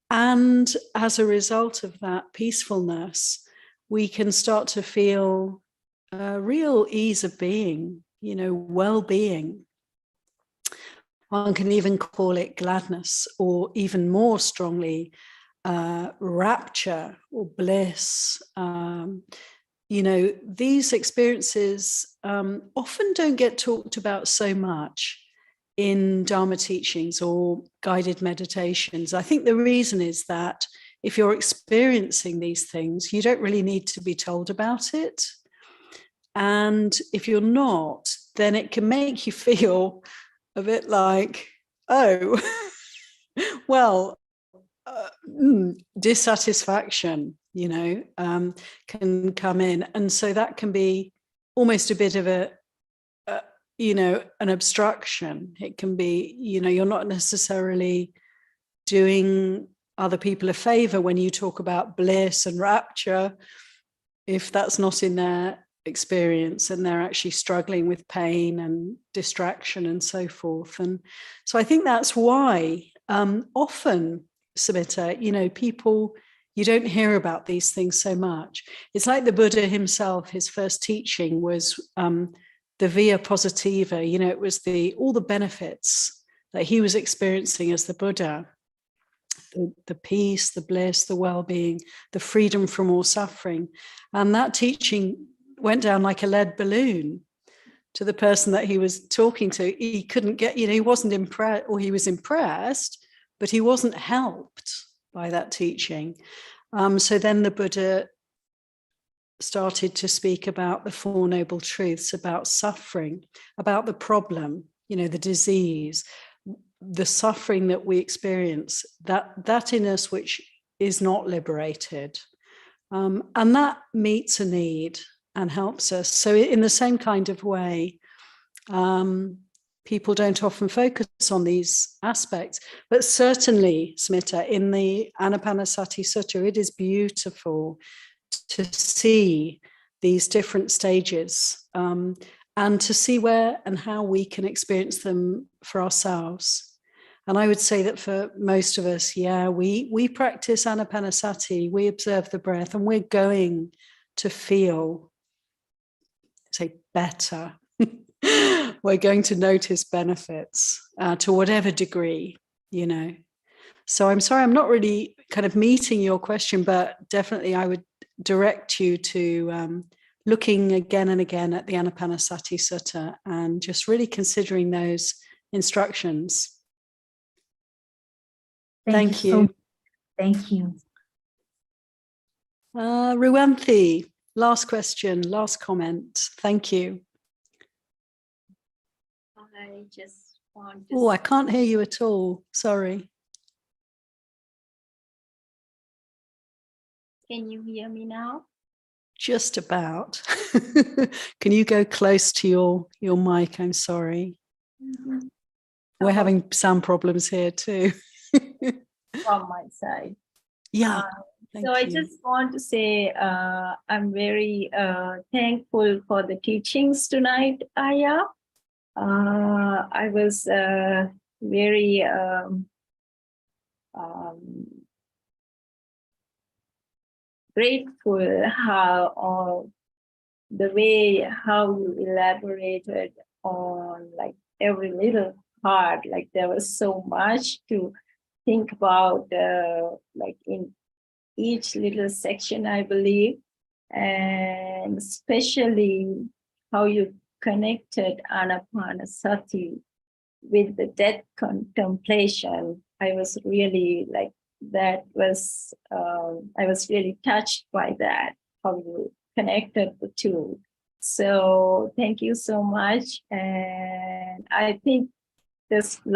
And as a result of that peacefulness, we can start to feel a real ease of being, well-being. One can even call it gladness, or even more strongly, rapture or bliss. These experiences often don't get talked about so much in Dhamma teachings or guided meditations. I think the reason is that if you're experiencing these things, you don't really need to be told about it. And if you're not, then it can make you feel a bit like, oh, well, dissatisfaction, can come in. And so that can be almost a bit of an obstruction. It can be, you're not necessarily doing other people a favor when you talk about bliss and rapture, if that's not in their experience and they're actually struggling with pain and distraction and so forth. And so I think that's why often, Samita, people, you don't hear about these things so much. It's like the Buddha himself, his first teaching was the via positiva, it was all the benefits that he was experiencing as the Buddha, the peace, the bliss, the well-being, the freedom from all suffering. And that teaching went down like a lead balloon to the person that he was talking to. He couldn't get, he wasn't impressed, or he was impressed, but he wasn't helped by that teaching. So then the Buddha started to speak about the 4 Noble Truths, about suffering, about the problem, the disease, the suffering that we experience, that in us which is not liberated. And that meets a need and helps us. So in the same kind of way, people don't often focus on these aspects, but certainly, Smita, in the Anapanasati Sutta, it is beautiful to see these different stages and to see where and how we can experience them for ourselves. And I would say that for most of us, we practice Anapanasati, we observe the breath, and we're going to feel, say, better. We're going to notice benefits to whatever degree, So I'm sorry, I'm not really kind of meeting your question, but definitely I would direct you to looking again and again at the Anapanasati Sutta and just really considering those instructions. Thank you. Thank you. Ruwanthi, last question, last comment. Thank you. I just want to. Oh, I can't hear you at all. Sorry. Can you hear me now? Just about. Can you go close to your mic? I'm sorry. Mhm. We're Oh, having sound problems here too. from my side. Yeah, So I thank you. just want to say I'm very thankful for the teachings tonight, Aya. I was very grateful how the way how you elaborated on like every little part. Like there was so much to think about, like in each little section, I believe, and especially how you connected Anapanasati with the death contemplation. I was really like, that was, I was really touched by that, how you connected the two. So thank you so much. And I think there's a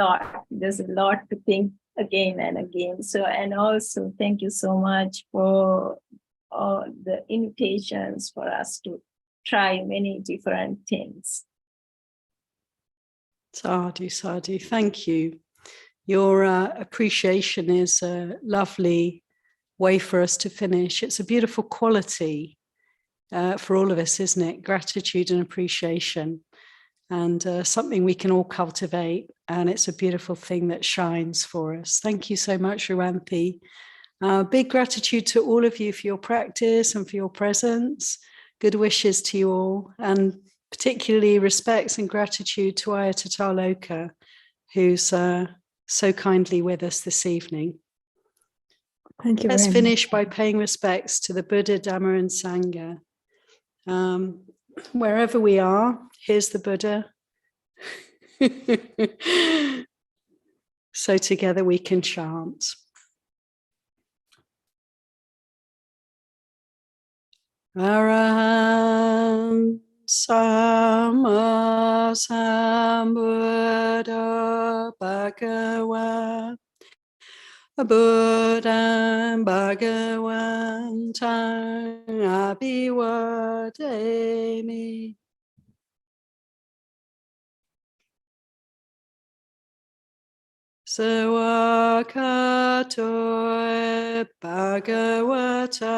lot to think again and again. So, and also thank you so much for all the invitations for us to try many different things. Sadhu, sadhu. Thank you. Your appreciation is a lovely way for us to finish. It's a beautiful quality for all of us, isn't it? Gratitude and appreciation, and something we can all cultivate. And it's a beautiful thing that shines for us. Thank you so much, Ruanthi. Big gratitude to all of you for your practice and for your presence. Good wishes to you all, and particularly respects and gratitude to Ayatollah Loka, who's so kindly with us this evening. Thank you Let's very finish much. by paying respects to the Buddha, Dhamma, and Sangha. Wherever we are, here's the Buddha. So together we can chant. Arahant Sama Sambuddha Bhagava Buddham Bhagavantam Abhivademi. Sawakato Bhagavata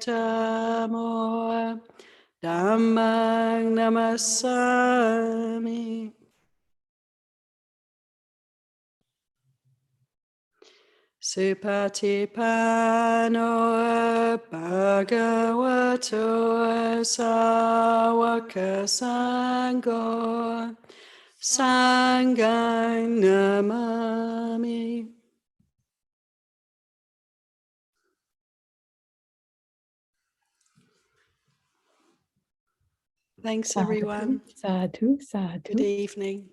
Dhammo Dhammang Namasami. Satipatthana Bhagavato Sawaka Sangha Sanghang Namami. Thanks, Sadhu, everyone. sadhu, sadhu. Good evening.